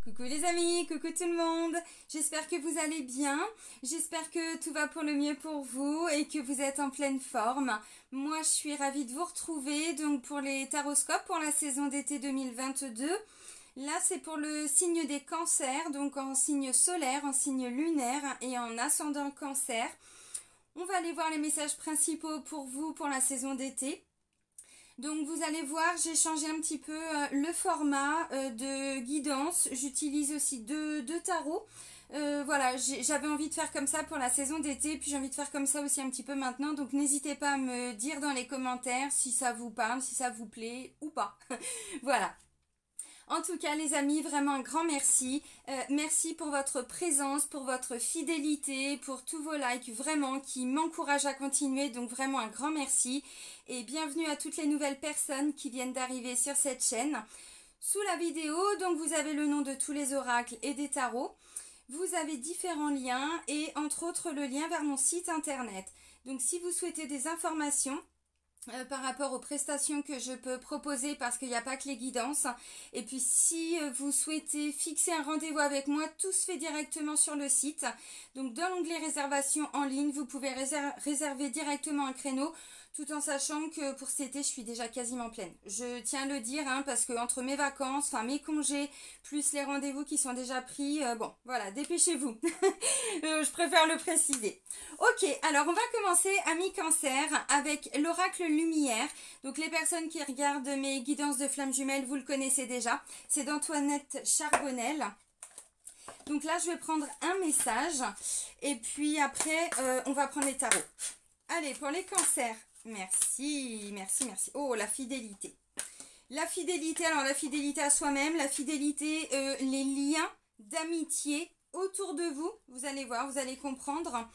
Coucou les amis, coucou tout le monde, j'espère que vous allez bien, j'espère que tout va pour le mieux pour vous et que vous êtes en pleine forme. Moi je suis ravie de vous retrouver donc pour les taroscopes pour la saison d'été 2022. Là c'est pour le signe des cancers, donc en signe solaire, en signe lunaire et en ascendant cancer. On va aller voir les messages principaux pour vous pour la saison d'été. Donc vous allez voir, j'ai changé un petit peu le format de guidance. J'utilise aussi deux tarots. Voilà, j'avais envie de faire comme ça pour la saison d'été, puis j'ai envie de faire comme ça aussi un petit peu maintenant. Donc n'hésitez pas à me dire dans les commentaires si ça vous parle, si ça vous plaît ou pas. Voilà. En tout cas, les amis, vraiment un grand merci. Merci pour votre présence, pour votre fidélité, pour tous vos likes, vraiment, qui m'encouragent à continuer. Donc vraiment un grand merci. Et bienvenue à toutes les nouvelles personnes qui viennent d'arriver sur cette chaîne. Sous la vidéo, donc vous avez le nom de tous les oracles et des tarots. Vous avez différents liens et entre autres le lien vers mon site internet. Donc si vous souhaitez des informations, par rapport aux prestations que je peux proposer parce qu'il n'y a pas que les guidances. Et puis si vous souhaitez fixer un rendez-vous avec moi, tout se fait directement sur le site. Donc dans l'onglet réservation en ligne, vous pouvez réserver directement un créneau tout en sachant que pour cet été, je suis déjà quasiment pleine. Je tiens à le dire parce que entre mes vacances, enfin mes congés, plus les rendez-vous qui sont déjà pris, bon voilà, dépêchez-vous. Je préfère le préciser. Ok, alors on va commencer, amis cancer, avec l'oracle lumière. Donc les personnes qui regardent mes guidances de flammes jumelles, vous le connaissez déjà. C'est d'Antoinette Charbonnel. Donc là, je vais prendre un message. Et puis après, on va prendre les tarots. Allez, pour les cancers. Merci, merci, merci. Oh, la fidélité. La fidélité, alors la fidélité à soi-même, la fidélité, les liens d'amitié autour de vous. Vous allez voir, vous allez comprendre.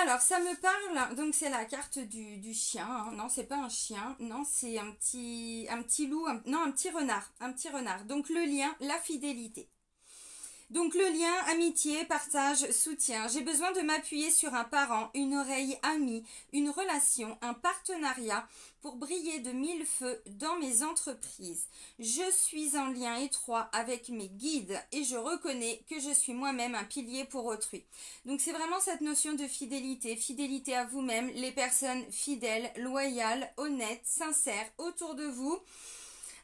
Alors, ça me parle, donc c'est la carte du chien, hein. Non, c'est pas un chien, non, c'est un petit loup, non, un petit renard. Donc, le lien, la fidélité. Donc, le lien, amitié, partage, soutien. J'ai besoin de m'appuyer sur un parent, une oreille amie, une relation, un partenariat pour briller de mille feux dans mes entreprises. Je suis en lien étroit avec mes guides et je reconnais que je suis moi-même un pilier pour autrui. Donc, c'est vraiment cette notion de fidélité, fidélité à vous-même, les personnes fidèles, loyales, honnêtes, sincères autour de vous.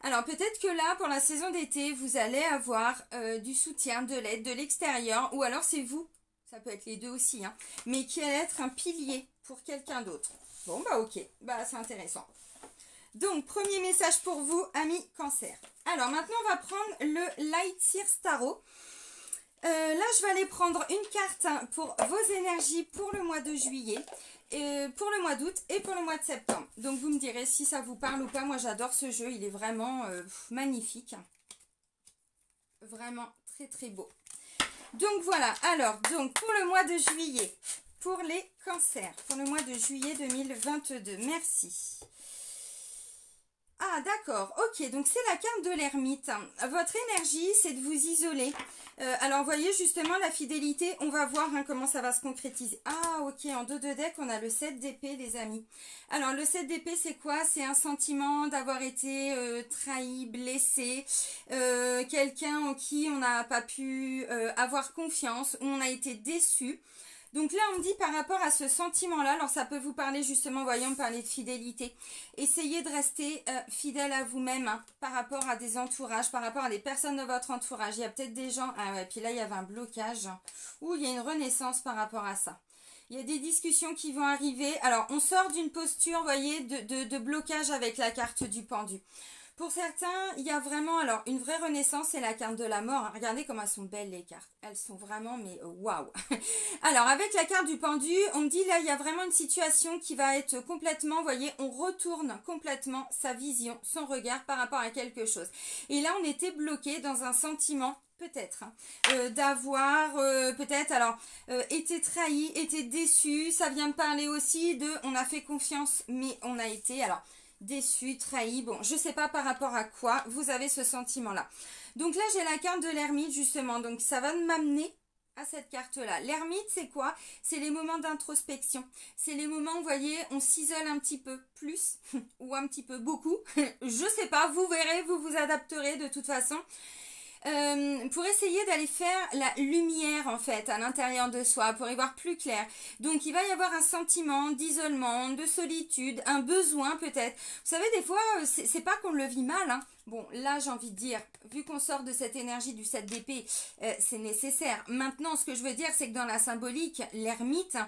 Alors peut-être que là, pour la saison d'été, vous allez avoir du soutien, de l'aide de l'extérieur, ou alors c'est vous, ça peut être les deux aussi, hein, mais qui allez être un pilier pour quelqu'un d'autre. Bon bah ok, bah c'est intéressant. Donc premier message pour vous, amis cancer. Alors maintenant on va prendre le Light Seers Tarot. Là je vais aller prendre une carte pour vos énergies pour le mois de juillet. Pour le mois d'août et pour le mois de septembre. Donc vous me direz si ça vous parle ou pas. Moi j'adore ce jeu, il est vraiment magnifique. Vraiment très très beau. Donc voilà, alors donc pour le mois de juillet, pour les cancers, pour le mois de juillet 2022, merci. Ah d'accord, ok, donc c'est la carte de l'ermite. Votre énergie, c'est de vous isoler. Alors vous voyez justement la fidélité, on va voir comment ça va se concrétiser. Ah ok, en dos de deck, on a le 7 d'épée les amis. Alors le 7 d'épée c'est quoi? C'est un sentiment d'avoir été trahi, blessé, quelqu'un en qui on n'a pas pu avoir confiance, où on a été déçu. Donc là, on me dit par rapport à ce sentiment-là, alors ça peut vous parler justement, voyons, me parler de fidélité. Essayez de rester fidèle à vous-même par rapport à des entourages, par rapport à des personnes de votre entourage. Il y a peut-être des gens, ah ouais, puis là, il y avait un blocage, ou il y a une renaissance par rapport à ça. Il y a des discussions qui vont arriver. Alors, on sort d'une posture, vous voyez, de blocage avec la carte du pendu. Pour certains, il y a vraiment, alors, une vraie renaissance, c'est la carte de la mort. Regardez comme elles sont belles, les cartes. Elles sont vraiment, mais waouh. Alors, avec la carte du pendu, on me dit, là, il y a vraiment une situation qui va être complètement, vous voyez, on retourne complètement sa vision, son regard par rapport à quelque chose. Et là, on était bloqué dans un sentiment, peut-être, d'avoir, peut-être, alors, été trahi, été déçu. Ça vient me parler aussi de, on a fait confiance, mais on a été, alors, déçu, trahi, bon, je sais pas par rapport à quoi vous avez ce sentiment-là. Donc là, j'ai la carte de l'ermite, justement, donc ça va m'amener à cette carte-là. L'ermite, c'est quoi? C'est les moments d'introspection. C'est les moments, vous voyez, on s'isole un petit peu plus, ou un petit peu beaucoup, je sais pas, vous verrez, vous vous adapterez de toute façon. pour essayer d'aller faire la lumière en fait à l'intérieur de soi, pour y voir plus clair. Donc il va y avoir un sentiment d'isolement, de solitude, un besoin peut-être. Vous savez, des fois, c'est pas qu'on le vit mal, hein. Bon, là, j'ai envie de dire, vu qu'on sort de cette énergie du 7 d'épée, c'est nécessaire. Maintenant, ce que je veux dire, c'est que dans la symbolique, l'ermite,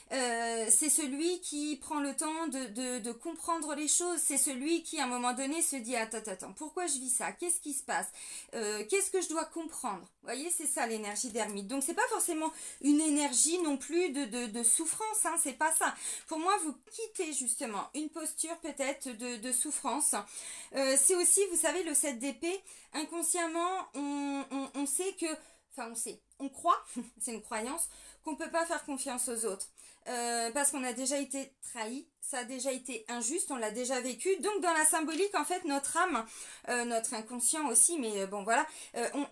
c'est celui qui prend le temps de comprendre les choses. C'est celui qui, à un moment donné, se dit, attends, pourquoi je vis ça? Qu'est-ce qui se passe? Qu'est-ce que je dois comprendre? Vous voyez, c'est ça l'énergie d'ermite. Donc, c'est pas forcément une énergie non plus de souffrance, hein, c'est pas ça. Pour moi, vous quittez justement une posture peut-être de souffrance. C'est aussi, vous savez, le 7 d'épée, inconsciemment, on sait que, enfin on croit, c'est une croyance, qu'on ne peut pas faire confiance aux autres. Parce qu'on a déjà été trahi, ça a déjà été injuste, on l'a déjà vécu. Donc dans la symbolique, en fait, notre âme, notre inconscient aussi, mais bon voilà,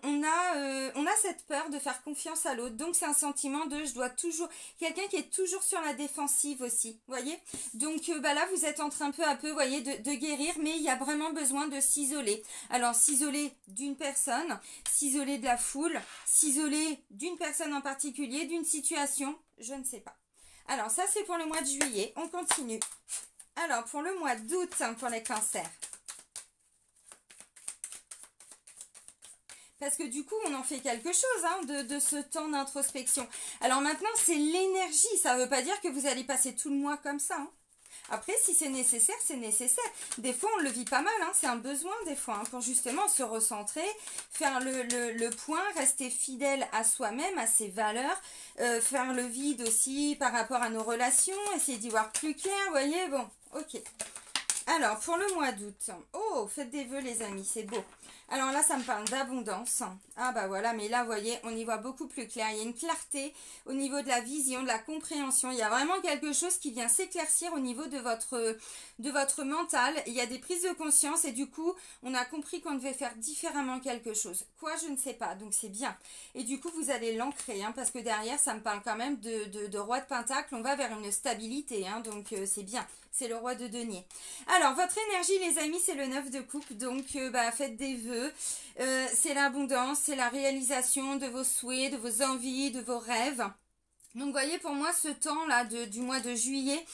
on a cette peur de faire confiance à l'autre. Donc c'est un sentiment de je dois toujours, quelqu'un qui est toujours sur la défensive aussi, voyez. Donc là vous êtes en train peu à peu, voyez, de guérir, mais il y a vraiment besoin de s'isoler. Alors s'isoler d'une personne, s'isoler de la foule, s'isoler d'une personne en particulier, d'une situation, je ne sais pas. Alors, ça, c'est pour le mois de juillet. On continue. Alors, pour le mois d'août, hein, pour les cancers. Parce que du coup, on en fait quelque chose hein, de ce temps d'introspection. Alors maintenant, c'est l'énergie. Ça ne veut pas dire que vous allez passer tout le mois comme ça. Hein. Après, si c'est nécessaire, c'est nécessaire. Des fois, on le vit pas mal, hein, c'est un besoin des fois, hein, pour justement se recentrer, faire le point, rester fidèle à soi-même, à ses valeurs, faire le vide aussi par rapport à nos relations, essayer d'y voir plus clair, vous voyez, bon, ok. Alors, pour le mois d'août, oh, faites des vœux les amis, c'est beau. Alors là, ça me parle d'abondance. Ah bah voilà, mais là, vous voyez, on y voit beaucoup plus clair. Il y a une clarté au niveau de la vision, de la compréhension. Il y a vraiment quelque chose qui vient s'éclaircir au niveau de votre mental. Il y a des prises de conscience et du coup, on a compris qu'on devait faire différemment quelque chose. Quoi, je ne sais pas, donc c'est bien. Et du coup, vous allez l'ancrer, hein, parce que derrière, ça me parle quand même de roi de pentacle. On va vers une stabilité, hein, donc c'est bien. C'est le roi de denier. Alors, votre énergie, les amis, c'est le 9 de coupe. Donc, faites des vœux. C'est l'abondance, c'est la réalisation de vos souhaits, de vos envies, de vos rêves. Donc, voyez, pour moi, ce temps-là du mois de juillet,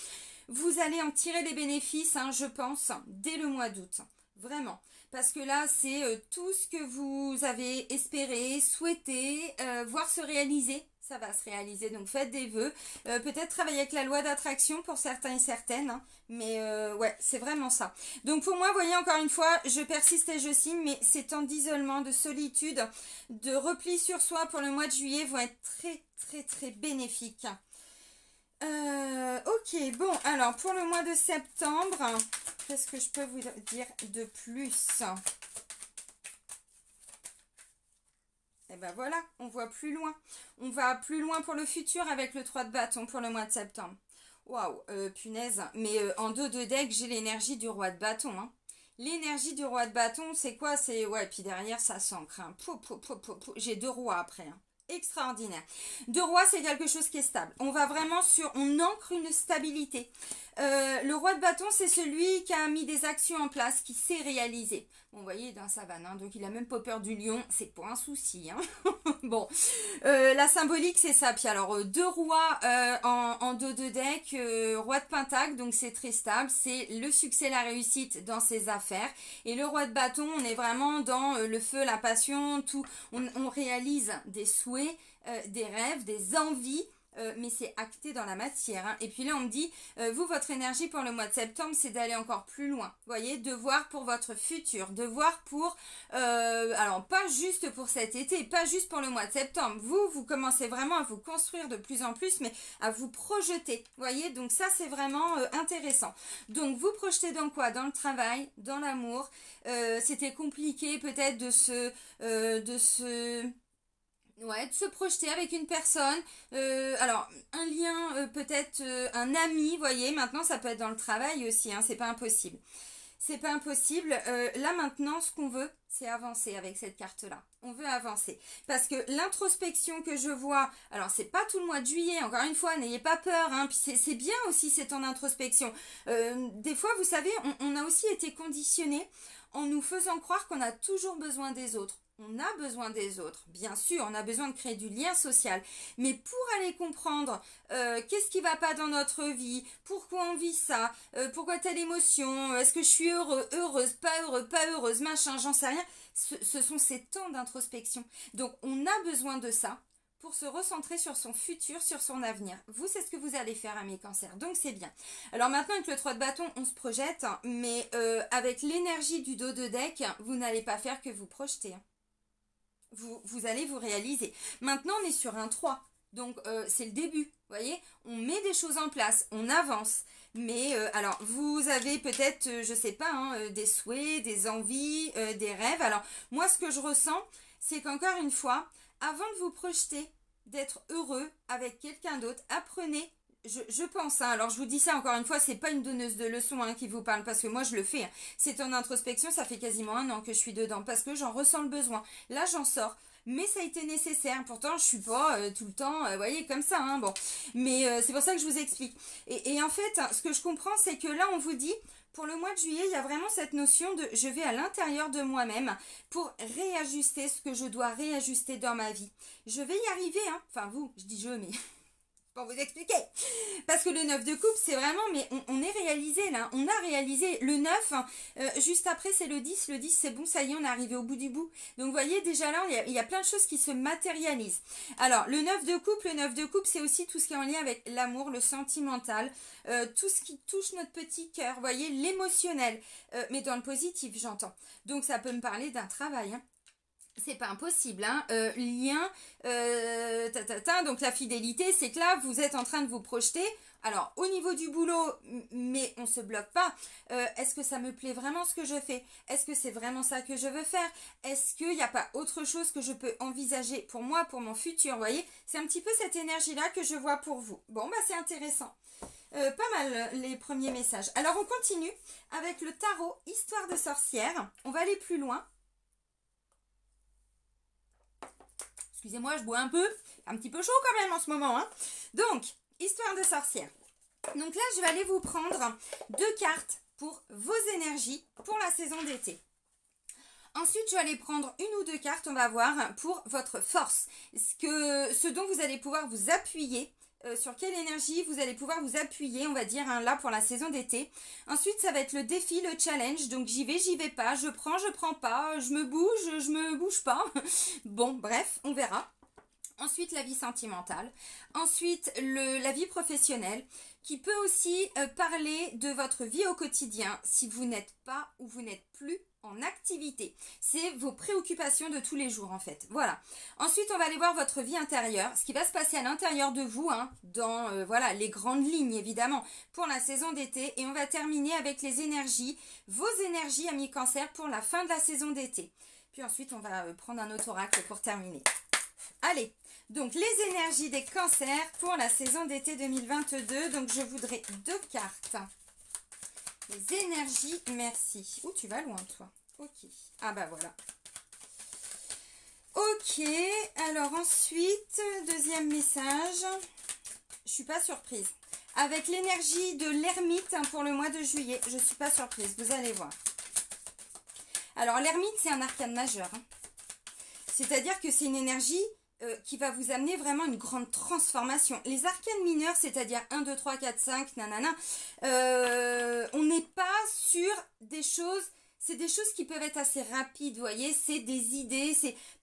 vous allez en tirer les bénéfices, hein, je pense, dès le mois d'août. Vraiment. Parce que là, c'est tout ce que vous avez espéré, souhaité, voir se réaliser. Ça va se réaliser, donc faites des vœux. Peut-être travailler avec la loi d'attraction pour certains et certaines. Hein. Mais ouais, c'est vraiment ça. Donc pour moi, vous voyez, encore une fois, je persiste et je signe. Mais ces temps d'isolement, de solitude, de repli sur soi pour le mois de juillet vont être très, très, très bénéfiques. Ok, bon, alors pour le mois de septembre, qu'est-ce que je peux vous dire de plus ? Et ben voilà, on voit plus loin. On va plus loin pour le futur avec le 3 de bâton pour le mois de septembre. Waouh, punaise. Mais en dos de deck, j'ai l'énergie du roi de bâton. Hein. L'énergie du roi de bâton, c'est quoi? C'est ouais, puis derrière, ça s'ancre. Hein. J'ai 2 rois après. Hein. Extraordinaire. 2 rois, c'est quelque chose qui est stable. On va vraiment on ancre une stabilité. Le roi de bâton, c'est celui qui a mis des actions en place, qui sait réaliser. Bon, vous voyez, dans sa savane, hein, donc il a même pas peur du lion, c'est pas un souci. Hein. Bon, la symbolique, c'est ça. Puis alors, 2 rois en dos de deck, roi de pentacle, donc c'est très stable. C'est le succès, la réussite dans ses affaires. Et le roi de bâton, on est vraiment dans le feu, la passion, tout. On réalise des souhaits, des rêves, des envies. Mais c'est acté dans la matière. Hein. Et puis là, on me dit, vous, votre énergie pour le mois de septembre, c'est d'aller encore plus loin. Vous voyez, de voir pour votre futur, de voir pour... alors, pas juste pour cet été, pas juste pour le mois de septembre. Vous commencez vraiment à vous construire de plus en plus, mais à vous projeter. Vous voyez, donc ça, c'est vraiment intéressant. Donc, vous projetez dans quoi? Dans le travail, dans l'amour. C'était compliqué peut-être de se projeter avec une personne, alors un lien, peut-être un ami, vous voyez, maintenant ça peut être dans le travail aussi, hein, c'est pas impossible. C'est pas impossible, là maintenant ce qu'on veut, c'est avancer avec cette carte-là. On veut avancer. Parce que l'introspection que je vois, alors c'est pas tout le mois de juillet, encore une fois, n'ayez pas peur, hein, puis c'est bien aussi ces temps d'introspection. Des fois, vous savez, on a aussi été conditionnés en nous faisant croire qu'on a toujours besoin des autres. On a besoin des autres, bien sûr, on a besoin de créer du lien social. Mais pour aller comprendre qu'est-ce qui va pas dans notre vie, pourquoi on vit ça, pourquoi telle émotion, est-ce que je suis heureuse, pas heureuse, machin, j'en sais rien. Ce sont ces temps d'introspection. Donc on a besoin de ça pour se recentrer sur son futur, sur son avenir. Vous, c'est ce que vous allez faire, amis cancers. Donc c'est bien. Alors maintenant, avec le 3 de bâton, on se projette, mais avec l'énergie du dos de deck, vous n'allez pas faire que vous projeter. Vous allez vous réaliser. Maintenant, on est sur un 3. Donc, c'est le début. Vous voyez, on met des choses en place, on avance. Mais, alors, vous avez peut-être, je sais pas, hein, des souhaits, des envies, des rêves. Alors, moi, ce que je ressens, c'est qu'encore une fois, avant de vous projeter, d'être heureux avec quelqu'un d'autre, apprenez. Je pense, hein, alors je vous dis ça encore une fois, c'est pas une donneuse de leçons hein, qui vous parle, parce que moi je le fais. Hein. C'est en introspection, ça fait quasiment 1 an que je suis dedans, parce que j'en ressens le besoin. Là j'en sors, mais ça a été nécessaire. Pourtant je suis pas tout le temps, vous voyez, comme ça. Hein, bon. Mais c'est pour ça que je vous explique. Et en fait, ce que je comprends, c'est que là on vous dit, pour le mois de juillet, il y a vraiment cette notion de je vais à l'intérieur de moi-même pour réajuster ce que je dois réajuster dans ma vie. Je vais y arriver, hein. Enfin vous, je dis je, mais... pour vous expliquer. Parce que le 9 de coupe, c'est vraiment, mais on est réalisé là, on a réalisé le 9, juste après c'est le 10 c'est bon, ça y est, on est arrivé au bout du bout. Donc vous voyez, déjà là, il y a plein de choses qui se matérialisent. Alors, le 9 de coupe, c'est aussi tout ce qui est en lien avec l'amour, le sentimental, tout ce qui touche notre petit cœur, vous voyez, l'émotionnel, mais dans le positif, j'entends. Donc ça peut me parler d'un travail, hein. C'est pas impossible, hein. Lien, donc la fidélité, c'est que là, vous êtes en train de vous projeter. Alors, au niveau du boulot, mais on se bloque pas. Est-ce que ça me plaît vraiment ce que je fais? Est-ce que c'est vraiment ça que je veux faire? Est-ce qu'il n'y a pas autre chose que je peux envisager pour moi, pour mon futur? Vous voyez, c'est un petit peu cette énergie-là que je vois pour vous. Bon, bah c'est intéressant. Pas mal les premiers messages. Alors, on continue avec le tarot Histoire de sorcière. On va aller plus loin. Excusez-moi, je bois un petit peu chaud quand même en ce moment. Hein. Donc, Histoire de sorcière. Donc là, je vais aller vous prendre 2 cartes pour vos énergies pour la saison d'été. Ensuite, je vais aller prendre 1 ou 2 cartes, on va voir, pour votre force. Ce dont vous allez pouvoir vous appuyer. Sur quelle énergie vous allez pouvoir vous appuyer, on va dire, hein, là pour la saison d'été. Ensuite, ça va être le défi, le challenge. Donc, j'y vais pas, je prends pas, je me bouge pas. Bon, bref, on verra. Ensuite, la vie sentimentale. Ensuite, la vie professionnelle, qui peut aussi parler de votre vie au quotidien si vous n'êtes pas ou vous n'êtes plus en activité. C'est vos préoccupations de tous les jours en fait. Voilà. Ensuite, on va aller voir votre vie intérieure, ce qui va se passer à l'intérieur de vous, hein, dans voilà, les grandes lignes évidemment pour la saison d'été. Et on va terminer avec les énergies, vos énergies amis cancer pour la fin de la saison d'été. Puis ensuite, on va prendre un autre oracle pour terminer. Allez, donc les énergies des cancers pour la saison d'été 2022. Donc je voudrais 2 cartes. Les énergies, merci. Ouh, tu vas loin, toi. Ok. Ah bah voilà. Ok. Alors ensuite, deuxième message. Je suis pas surprise. Avec l'énergie de l'ermite hein, pour le mois de juillet, je suis pas surprise. Vous allez voir. Alors l'ermite, c'est un arcane majeur. Hein. C'est-à-dire que c'est une énergie qui va vous amener vraiment une grande transformation. Les arcanes mineurs, c'est-à-dire 1, 2, 3, 4, 5, nanana, on n'est pas sur des choses, c'est des choses qui peuvent être assez rapides, vous voyez, c'est des idées.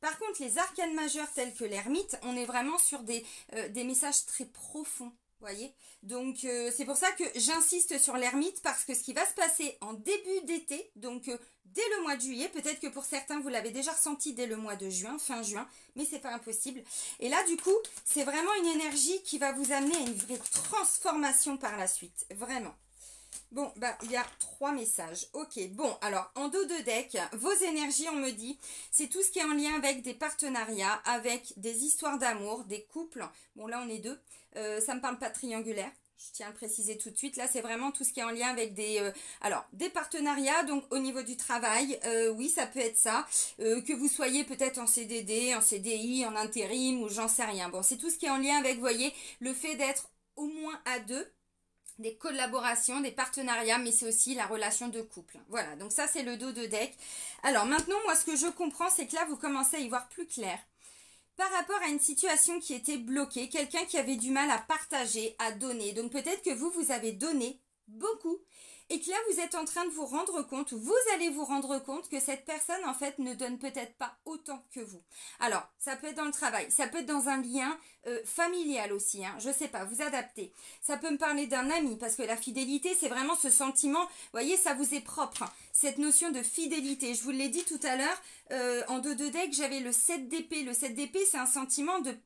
Par contre, les arcanes majeurs tels que l'ermite, on est vraiment sur des messages très profonds. Voyez, donc c'est pour ça que j'insiste sur l'ermite parce que ce qui va se passer en début d'été, donc dès le mois de juillet, peut-être que pour certains vous l'avez déjà ressenti dès le mois de juin, fin juin, mais c'est pas impossible. Et là du coup, c'est vraiment une énergie qui va vous amener à une vraie transformation par la suite, vraiment. Bon, bah, il y a 3 messages. Ok, bon, alors, en dos de deck, vos énergies, on me dit, c'est tout ce qui est en lien avec des partenariats, avec des histoires d'amour, des couples. Bon, là, on est 2. Ça me parle pas de triangulaire. Je tiens à le préciser tout de suite. Là, c'est vraiment tout ce qui est en lien avec des partenariats. Donc, au niveau du travail, oui, ça peut être ça. Que vous soyez peut-être en CDD, en CDI, en intérim ou j'en sais rien. Bon, c'est tout ce qui est en lien avec, vous voyez, le fait d'être au moins à 2. des collaborations, des partenariats, mais c'est aussi la relation de couple. Voilà, donc ça c'est le dos de deck. Alors maintenant, moi ce que je comprends, c'est que là vous commencez à y voir plus clair. Par rapport à une situation qui était bloquée, quelqu'un qui avait du mal à partager, à donner. Donc peut-être que vous avez donné beaucoup et que là vous êtes en train de vous rendre compte, vous allez vous rendre compte que cette personne en fait ne donne peut-être pas autant que vous. Alors ça peut être dans le travail, ça peut être dans un lien familial aussi, hein, je sais pas, vous adaptez. Ça peut me parler d'un ami parce que la fidélité c'est vraiment ce sentiment, vous voyez ça vous est propre, hein, cette notion de fidélité. Je vous l'ai dit tout à l'heure, en dos de deck j'avais le 7 d'épée. Le 7 d'épée c'est un sentiment de...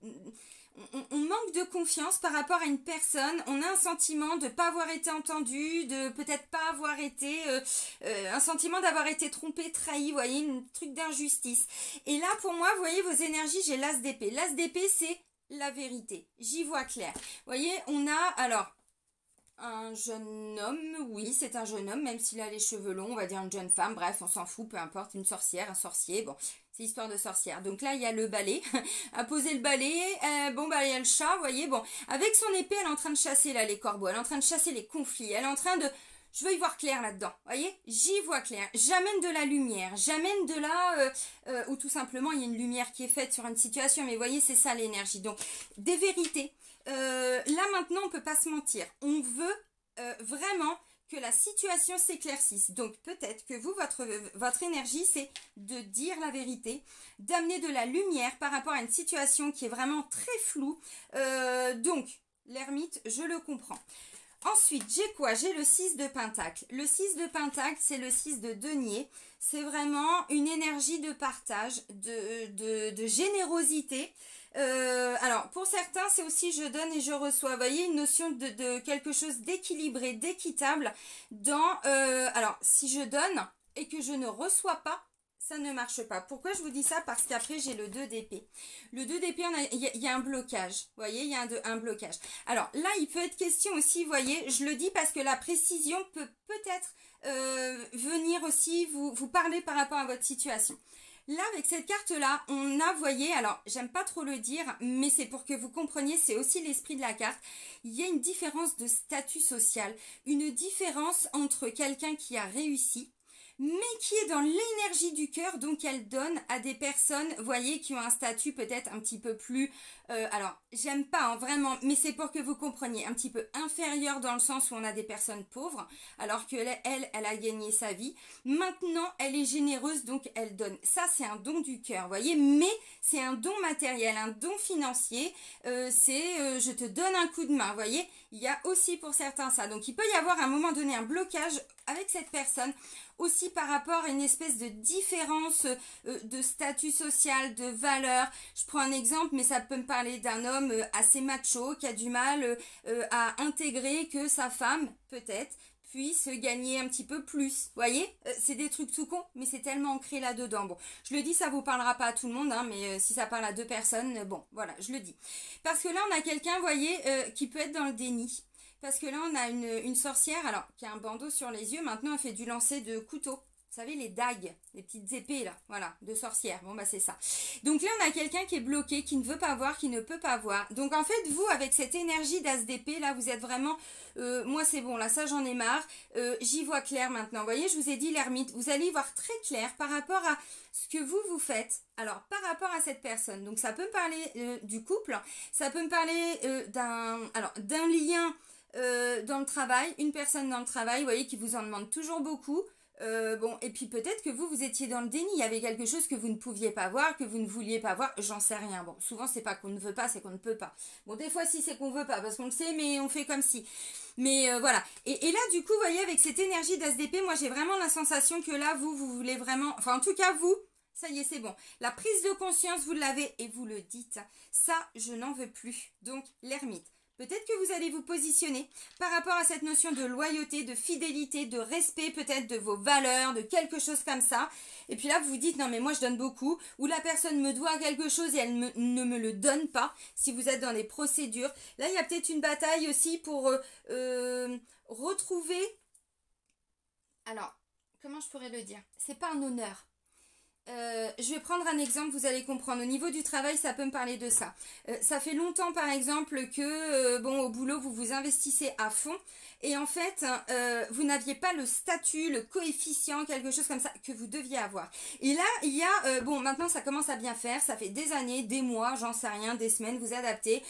On manque de confiance par rapport à une personne, on a un sentiment de ne pas avoir été entendu, de peut-être pas avoir été, un sentiment d'avoir été trompé, trahi, vous voyez, un truc d'injustice. Et là pour moi, vous voyez vos énergies, j'ai l'as d'épée. L'as d'épée c'est la vérité, j'y vois clair. Vous voyez, on a alors... un jeune homme, oui, c'est un jeune homme, même s'il a les cheveux longs, on va dire une jeune femme, bref, on s'en fout, peu importe, une sorcière, un sorcier, bon, c'est histoire de sorcière. Donc là, il y a le balai, à poser le balai, bon, bah, il y a le chat, vous voyez, bon, avec son épée, elle est en train de chasser, là, les corbeaux, elle est en train de chasser les conflits, elle est en train de... Je veux y voir clair là-dedans, voyez, j'y vois clair, j'amène de la lumière, j'amène de la... ou tout simplement, il y a une lumière qui est faite sur une situation, mais vous voyez, c'est ça l'énergie, donc, des vérités. Là maintenant on peut pas se mentir, on veut vraiment que la situation s'éclaircisse. Donc peut-être que vous, votre énergie c'est de dire la vérité, d'amener de la lumière par rapport à une situation qui est vraiment très floue. Donc l'ermite, je le comprends. Ensuite, j'ai quoi? J'ai le 6 de Pentacle. Le 6 de Pentacle, c'est le 6 de denier. C'est vraiment une énergie de partage, de générosité. Alors, pour certains, c'est aussi je donne et je reçois. Vous voyez, une notion de quelque chose d'équilibré, d'équitable dans... alors, si je donne et que je ne reçois pas, ça ne marche pas. Pourquoi je vous dis ça? Parce qu'après, j'ai le 2 d'épée. Le 2 d'épée, il y a un blocage. Vous voyez, il y a un blocage. Alors là, il peut être question aussi, vous voyez, je le dis parce que la précision peut peut-être venir aussi vous parler par rapport à votre situation. Là, avec cette carte-là, on a, vous voyez, alors, j'aime pas trop le dire, mais c'est pour que vous compreniez, c'est aussi l'esprit de la carte. Il y a une différence de statut social, une différence entre quelqu'un qui a réussi, mais qui est dans l'énergie du cœur, donc elle donne à des personnes, vous voyez, qui ont un statut peut-être un petit peu plus, alors j'aime pas hein, vraiment, mais c'est pour que vous compreniez, un petit peu inférieur dans le sens où on a des personnes pauvres, alors que elle a gagné sa vie. Maintenant, elle est généreuse, donc elle donne. Ça, c'est un don du cœur, vous voyez, mais c'est un don matériel, un don financier, c'est je te donne un coup de main, vous voyez. Il y a aussi pour certains ça, donc il peut y avoir à un moment donné un blocage avec cette personne, aussi par rapport à une espèce de différence de statut social, de valeur. Je prends un exemple, mais ça peut me parler d'un homme assez macho qui a du mal à intégrer que sa femme, peut-être, puisse gagner un petit peu plus. Vous voyez, c'est des trucs tout cons, mais c'est tellement ancré là-dedans. Bon, je le dis, ça vous parlera pas à tout le monde, hein, mais si ça parle à deux personnes, bon, voilà, je le dis. Parce que là, on a quelqu'un, vous voyez, qui peut être dans le déni. Parce que là, on a une sorcière, alors, qui a un bandeau sur les yeux. Maintenant, elle fait du lancer de couteau. Vous savez, les dagues, les petites épées, là. Voilà, de sorcière. Bon, bah, c'est ça. Donc là, on a quelqu'un qui est bloqué, qui ne veut pas voir, qui ne peut pas voir. Donc, en fait, vous, avec cette énergie d'as d'épée, là, vous êtes vraiment... moi, c'est bon, là, ça, j'en ai marre. J'y vois clair maintenant. Vous voyez, je vous ai dit, l'ermite. Vous allez y voir très clair par rapport à ce que vous faites. Alors, par rapport à cette personne. Donc, ça peut me parler du couple. Ça peut me parler d'un lien... dans le travail, une personne dans le travail, vous voyez, qui vous en demande toujours beaucoup. Bon, et puis peut-être que vous étiez dans le déni, il y avait quelque chose que vous ne pouviez pas voir, que vous ne vouliez pas voir, j'en sais rien. Bon, souvent c'est pas qu'on ne veut pas, c'est qu'on ne peut pas. Bon, des fois si c'est qu'on veut pas, parce qu'on le sait, mais on fait comme si. Mais voilà. Et là, du coup, vous voyez, avec cette énergie d'ASDP, moi j'ai vraiment la sensation que là, vous voulez vraiment, enfin en tout cas vous, ça y est, c'est bon. La prise de conscience, vous l'avez et vous le dites. Ça, je n'en veux plus. Donc, l'ermite. Peut-être que vous allez vous positionner par rapport à cette notion de loyauté, de fidélité, de respect peut-être de vos valeurs, de quelque chose comme ça. Et puis là, vous vous dites, non mais moi je donne beaucoup, ou la personne me doit quelque chose et elle ne me le donne pas, si vous êtes dans des procédures. Là, il y a peut-être une bataille aussi pour retrouver... Alors, comment je pourrais le dire? C'est pas un honneur. Je vais prendre un exemple, vous allez comprendre. Au niveau du travail, ça peut me parler de ça. Ça fait longtemps, par exemple, que bon, au boulot, vous vous investissez à fond. Et en fait, vous n'aviez pas le statut, le coefficient, quelque chose comme ça, que vous deviez avoir. Et là, il y a, bon, maintenant, ça commence à bien faire. Ça fait des années, des mois, j'en sais rien, des semaines, vous adaptez.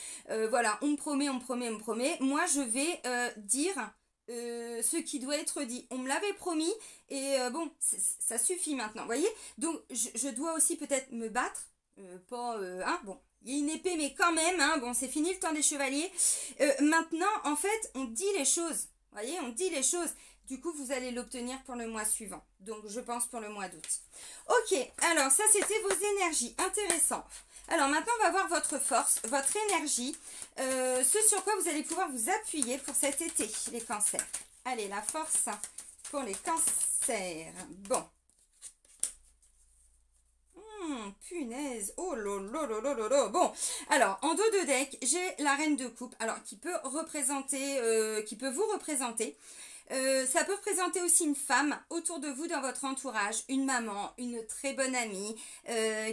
Voilà, on me promet, on me promet, on me promet. Moi, je vais dire ce qui doit être dit. On me l'avait promis et bon, ça suffit maintenant, vous voyez. Donc, je dois aussi peut-être me battre, pas, hein, bon, il y a une épée, mais quand même, hein, bon, c'est fini le temps des chevaliers. Maintenant, en fait, on dit les choses, vous voyez, on dit les choses. Du coup, vous allez l'obtenir pour le mois suivant. Donc, je pense pour le mois d'août. Ok, alors ça, c'était vos énergies. Intéressant. Alors maintenant, on va voir votre force, votre énergie, ce sur quoi vous allez pouvoir vous appuyer pour cet été, les cancers. Allez, la force pour les cancers. Bon. Punaise. Oh lolo. Bon, alors, en dos de deck, j'ai la reine de coupe, alors qui peut représenter, qui peut vous représenter. Ça peut représenter aussi une femme autour de vous dans votre entourage, une maman, une très bonne amie,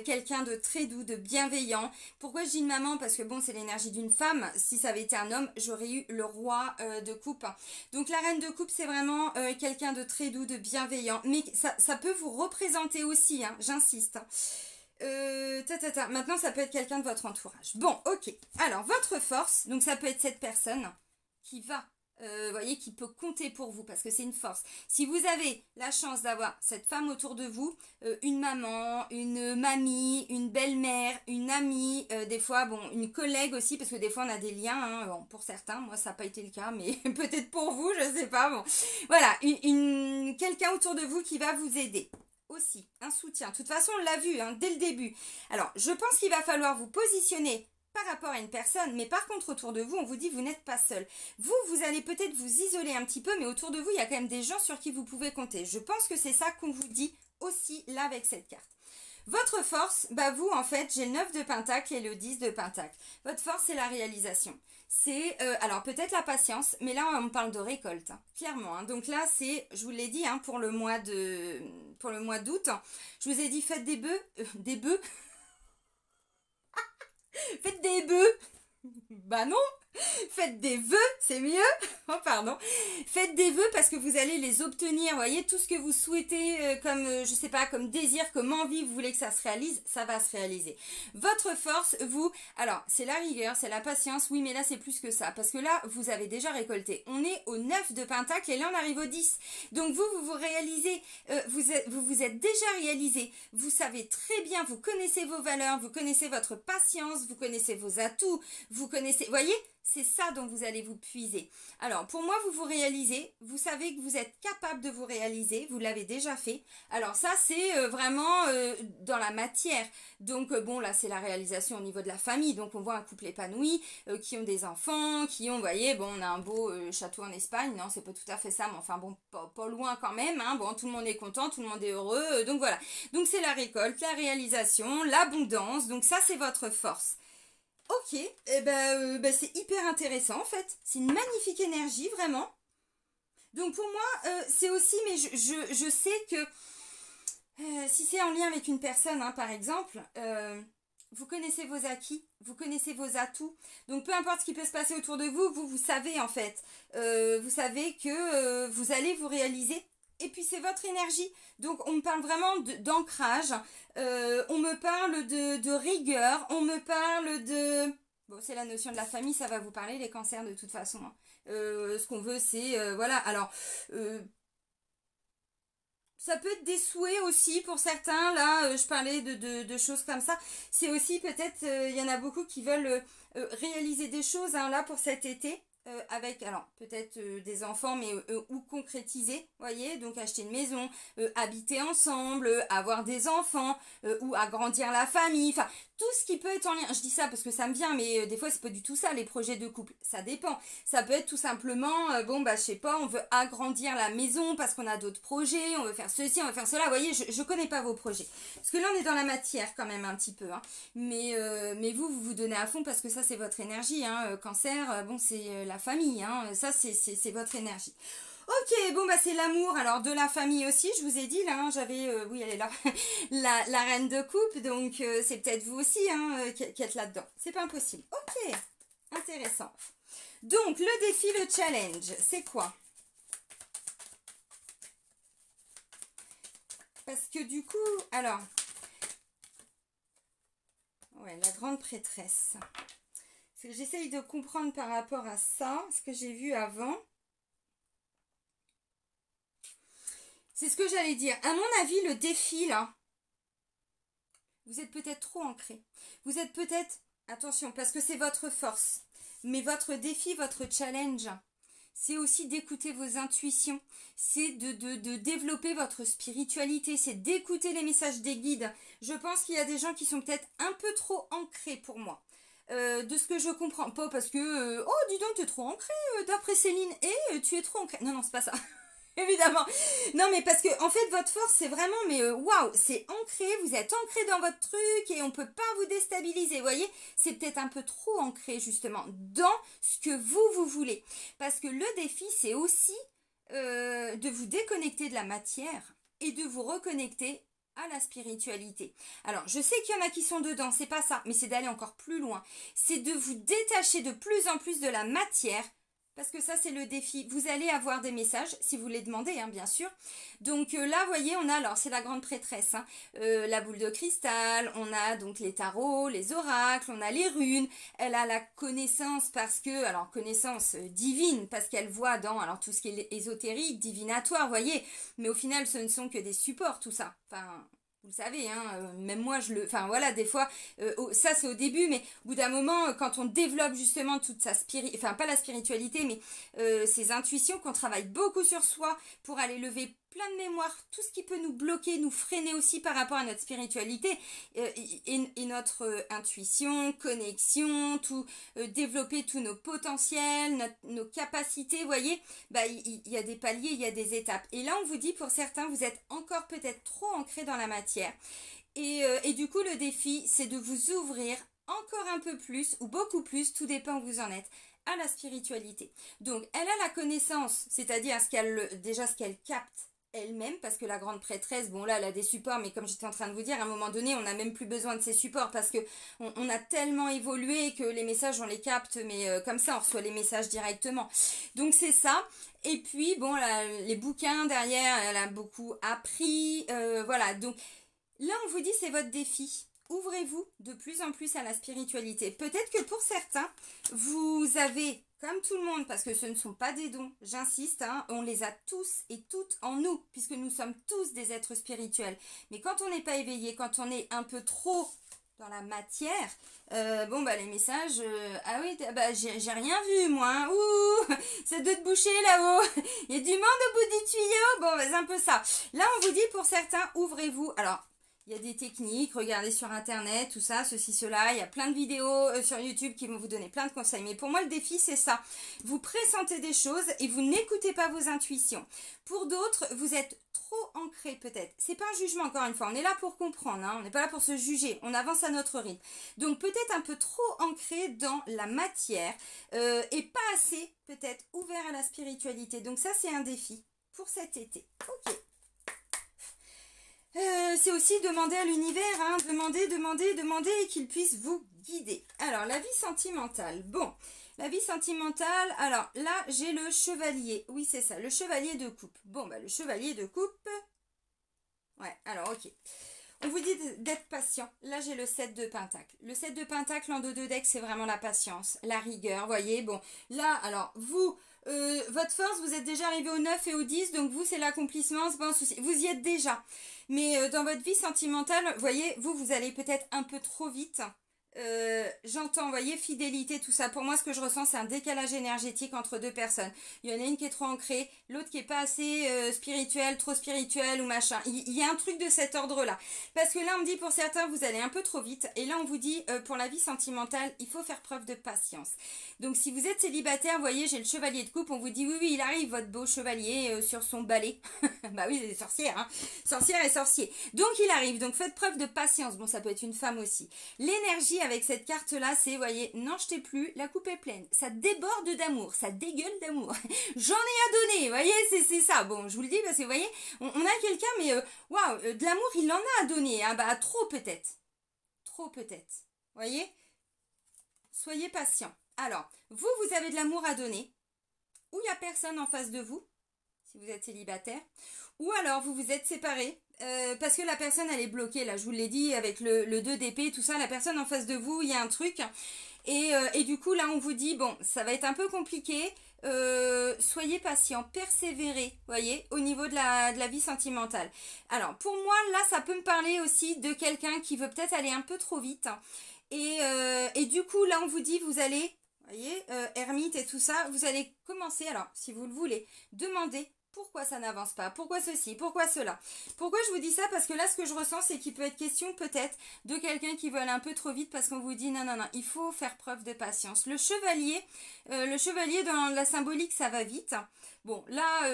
quelqu'un de très doux, de bienveillant. Pourquoi je dis une maman? Parce que bon, c'est l'énergie d'une femme. Si ça avait été un homme, j'aurais eu le roi de coupe. Donc la reine de coupe, c'est vraiment quelqu'un de très doux, de bienveillant. Mais ça peut vous représenter aussi, hein, j'insiste. Maintenant, ça peut être quelqu'un de votre entourage. Bon, ok. Alors, votre force, donc ça peut être cette personne qui va voyez, qui peut compter pour vous parce que c'est une force. Si vous avez la chance d'avoir cette femme autour de vous, une maman, une mamie, une belle-mère, une amie, des fois, bon, une collègue aussi, parce que des fois on a des liens, hein, bon, pour certains, moi ça n'a pas été le cas, mais peut-être pour vous, je sais pas, bon. Voilà, quelqu'un autour de vous qui va vous aider. Aussi, un soutien. De toute façon, on l'a vu, hein, dès le début. Alors, je pense qu'il va falloir vous positionner par rapport à une personne, mais par contre autour de vous, on vous dit vous n'êtes pas seul. Vous allez peut-être vous isoler un petit peu, mais autour de vous, il y a quand même des gens sur qui vous pouvez compter. Je pense que c'est ça qu'on vous dit aussi là avec cette carte. Votre force, bah vous en fait, j'ai le 9 de Pentacle et le 10 de Pentacle. Votre force, c'est la réalisation. C'est, alors peut-être la patience, mais là on parle de récolte, hein, clairement. Hein. Donc là c'est, je vous l'ai dit, hein, pour le mois d'août, je vous ai dit faites des bœufs, faites des bœufs. Bah non, faites des vœux, c'est mieux. Oh pardon. Faites des vœux parce que vous allez les obtenir. Vous voyez, tout ce que vous souhaitez comme, je sais pas, comme désir, comme envie, vous voulez que ça se réalise, ça va se réaliser. Votre force, vous, alors c'est la rigueur, c'est la patience, oui mais là c'est plus que ça. Parce que là, vous avez déjà récolté. On est au 9 de Pentacle et là on arrive au 10. Donc vous réalisez, vous vous êtes déjà réalisé. Vous savez très bien, vous connaissez vos valeurs, vous connaissez votre patience, vous connaissez vos atouts, vous connaissez, voyez, c'est ça dont vous allez vous puiser. Alors, pour moi, vous réalisez, vous savez que vous êtes capable de vous réaliser, vous l'avez déjà fait. Alors ça, c'est vraiment dans la matière. Donc, bon, là, c'est la réalisation au niveau de la famille. Donc, on voit un couple épanoui, qui ont des enfants, qui ont, vous voyez, bon, on a un beau château en Espagne. Non, c'est pas tout à fait ça, mais enfin, bon, pas loin quand même. Hein. Bon, tout le monde est content, tout le monde est heureux. Donc, voilà. Donc, c'est la récolte, la réalisation, l'abondance. Donc, ça, c'est votre force. Ok, eh ben, c'est hyper intéressant en fait. C'est une magnifique énergie, vraiment. Donc pour moi, c'est aussi, mais je sais que si c'est en lien avec une personne, hein, par exemple, vous connaissez vos acquis, vous connaissez vos atouts. Donc peu importe ce qui peut se passer autour de vous, vous savez en fait. Vous savez que vous allez vous réaliser. Et puis c'est votre énergie. Donc on me parle vraiment d'ancrage, on me parle de rigueur, on me parle de... Bon, c'est la notion de la famille, ça va vous parler, les cancers de toute façon. Hein. Ce qu'on veut, c'est... voilà, alors... ça peut être des souhaits aussi pour certains. Là, je parlais de choses comme ça. C'est aussi peut-être... il y en a beaucoup qui veulent réaliser des choses, hein, là, pour cet été. Avec, alors, peut-être des enfants, mais ou concrétiser, voyez, donc acheter une maison, habiter ensemble, avoir des enfants, ou agrandir la famille, enfin, tout ce qui peut être en lien, je dis ça parce que ça me vient, mais des fois, c'est pas du tout ça, les projets de couple, ça dépend, ça peut être tout simplement, bon, bah, je sais pas, on veut agrandir la maison parce qu'on a d'autres projets, on veut faire ceci, on veut faire cela, vous voyez, je connais pas vos projets, parce que là, on est dans la matière quand même un petit peu, hein, mais vous donnez à fond parce que ça, c'est votre énergie, hein, cancer, bon, c'est la famille, hein, ça c'est votre énergie. Ok, bon bah c'est l'amour, alors de la famille aussi, je vous ai dit là, hein, j'avais, oui elle est là, la reine de coupe, donc c'est peut-être vous aussi hein, qui êtes là-dedans, c'est pas impossible. Ok, intéressant. Donc le défi, le challenge, c'est quoi? Parce que du coup, alors, ouais, la grande prêtresse. C'est que j'essaye de comprendre par rapport à ça, ce que j'ai vu avant. C'est ce que j'allais dire. À mon avis, le défi, là, vous êtes peut-être trop ancré. Vous êtes peut-être, attention, parce que c'est votre force. Mais votre défi, votre challenge, c'est aussi d'écouter vos intuitions. C'est de développer votre spiritualité. C'est d'écouter les messages des guides. Je pense qu'il y a des gens qui sont peut-être un peu trop ancrés pour moi. De ce que je comprends. Pas parce que, oh, dis donc, tu es trop ancré, d'après Céline. Et tu es trop ancré. Non, non, c'est pas ça. Évidemment. Non, mais parce que, en fait, votre force, c'est vraiment, mais waouh, c'est ancré, vous êtes ancré dans votre truc et on peut pas vous déstabiliser, vous voyez. C'est peut-être un peu trop ancré, justement, dans ce que vous voulez. Parce que le défi, c'est aussi de vous déconnecter de la matière et de vous reconnecter à la spiritualité. Alors, je sais qu'il y en a qui sont dedans, c'est pas ça, mais c'est d'aller encore plus loin. C'est de vous détacher de plus en plus de la matière. Parce que ça, c'est le défi. Vous allez avoir des messages, si vous les demandez, hein, bien sûr. Donc là, vous voyez, on a, alors c'est la grande prêtresse, hein, la boule de cristal, on a donc les tarots, les oracles, on a les runes. Elle a la connaissance parce que, alors connaissance divine, parce qu'elle voit dans, alors tout ce qui est ésotérique, divinatoire, vous voyez. Mais au final, ce ne sont que des supports, tout ça. Enfin... Vous le savez, hein, même moi, enfin voilà, des fois, ça c'est au début, mais au bout d'un moment, quand on développe justement toute sa enfin pas la spiritualité, mais ses intuitions, qu'on travaille beaucoup sur soi pour aller lever plein de mémoires, tout ce qui peut nous bloquer, nous freiner aussi par rapport à notre spiritualité et notre intuition, connexion, tout, développer tous nos potentiels, nos capacités, vous voyez, bah, il y a des paliers, il y a des étapes. Et là, on vous dit, pour certains, vous êtes encore peut-être trop ancrés dans la matière. Et du coup, le défi, c'est de vous ouvrir encore un peu plus, ou beaucoup plus, tout dépend où vous en êtes, à la spiritualité. Donc, elle a la connaissance, c'est-à-dire déjà ce qu'elle capte elle-même, parce que la grande prêtresse, bon là elle a des supports, mais comme j'étais en train de vous dire, à un moment donné on n'a même plus besoin de ces supports parce que on a tellement évolué que les messages on les capte, mais comme ça on reçoit les messages directement. Donc c'est ça. Et puis bon, les bouquins derrière, elle a beaucoup appris, voilà. Donc là on vous dit c'est votre défi. Ouvrez-vous de plus en plus à la spiritualité. Peut-être que pour certains, vous avez, comme tout le monde, parce que ce ne sont pas des dons, j'insiste, hein, on les a tous et toutes en nous, puisque nous sommes tous des êtres spirituels. Mais quand on n'est pas éveillé, quand on est un peu trop dans la matière, bon bah les messages, ah oui, bah j'ai rien vu moi, hein. Ouh, ça doit te boucher là-haut, il y a du monde au bout du tuyau, bon bah, c'est un peu ça. Là on vous dit pour certains, ouvrez-vous, alors... Il y a des techniques, regardez sur internet, tout ça, ceci, cela. Il y a plein de vidéos sur YouTube qui vont vous donner plein de conseils. Mais pour moi, le défi, c'est ça. Vous pressentez des choses et vous n'écoutez pas vos intuitions. Pour d'autres, vous êtes trop ancré peut-être. C'est pas un jugement, encore une fois. On est là pour comprendre, hein. On n'est pas là pour se juger. On avance à notre rythme. Donc peut-être un peu trop ancré dans la matière et pas assez peut-être ouvert à la spiritualité. Donc ça, c'est un défi pour cet été. Ok. C'est aussi demander à l'univers, hein, demander et qu'il puisse vous guider. Alors, la vie sentimentale. Bon, la vie sentimentale, alors là, j'ai le chevalier. Oui, c'est ça, le chevalier de coupe. Bon, bah le chevalier de coupe... Ouais, alors, ok. On vous dit d'être patient. Là, j'ai le 7 de pentacle. Le 7 de pentacle en dos de deck, c'est vraiment la patience, la rigueur, voyez. Bon, là, alors, vous... votre force, vous êtes déjà arrivé au 9 et au 10, donc vous, c'est l'accomplissement, c'est pas un souci. Vous y êtes déjà. Mais dans votre vie sentimentale, vous voyez, vous allez peut-être un peu trop vite. J'entends, vous voyez, fidélité, tout ça. Pour moi, ce que je ressens, c'est un décalage énergétique entre deux personnes. Il y en a une qui est trop ancrée, l'autre qui est pas assez spirituelle, trop spirituelle ou machin. Il y a un truc de cet ordre-là. Parce que là, on me dit, pour certains, vous allez un peu trop vite. Et là, on vous dit, pour la vie sentimentale, il faut faire preuve de patience. Donc, si vous êtes célibataire, vous voyez, j'ai le chevalier de coupe. On vous dit, oui, oui, il arrive, votre beau chevalier, sur son balai. Bah oui, c'est des sorcières, hein. Sorcière et sorcier. Donc, il arrive. Donc, faites preuve de patience. Bon, ça peut être une femme aussi. L'énergie avec cette carte-là, c'est, vous voyez, n'en jetez plus, la coupe est pleine. Ça déborde d'amour, ça dégueule d'amour. J'en ai à donner, vous voyez, c'est ça. Bon, je vous le dis parce que, vous voyez, on a quelqu'un, mais waouh, de l'amour, il en a à donner. Hein, bah, trop peut-être. Trop peut-être. Vous voyez? Soyez patient. Alors, vous avez de l'amour à donner. Ou il n'y a personne en face de vous, si vous êtes célibataire. Ou alors, vous vous êtes séparés. Parce que la personne, elle est bloquée. Là, je vous l'ai dit, avec le 2 d'épée, tout ça. La personne en face de vous, il y a un truc. Et du coup, là, on vous dit, bon, ça va être un peu compliqué. Soyez patient, persévérez, voyez, au niveau de la vie sentimentale. Alors, pour moi, là, ça peut me parler aussi de quelqu'un qui veut peut-être aller un peu trop vite. Et du coup, là, on vous dit, vous allez, voyez, ermite et tout ça, vous allez commencer, alors, si vous le voulez, demander pourquoi ça n'avance pas, pourquoi ceci, pourquoi cela. Pourquoi je vous dis ça? Parce que là, ce que je ressens, c'est qu'il peut être question peut-être de quelqu'un qui veut aller un peu trop vite parce qu'on vous dit non, non, non, il faut faire preuve de patience. Le chevalier dans la symbolique, ça va vite. Bon, là,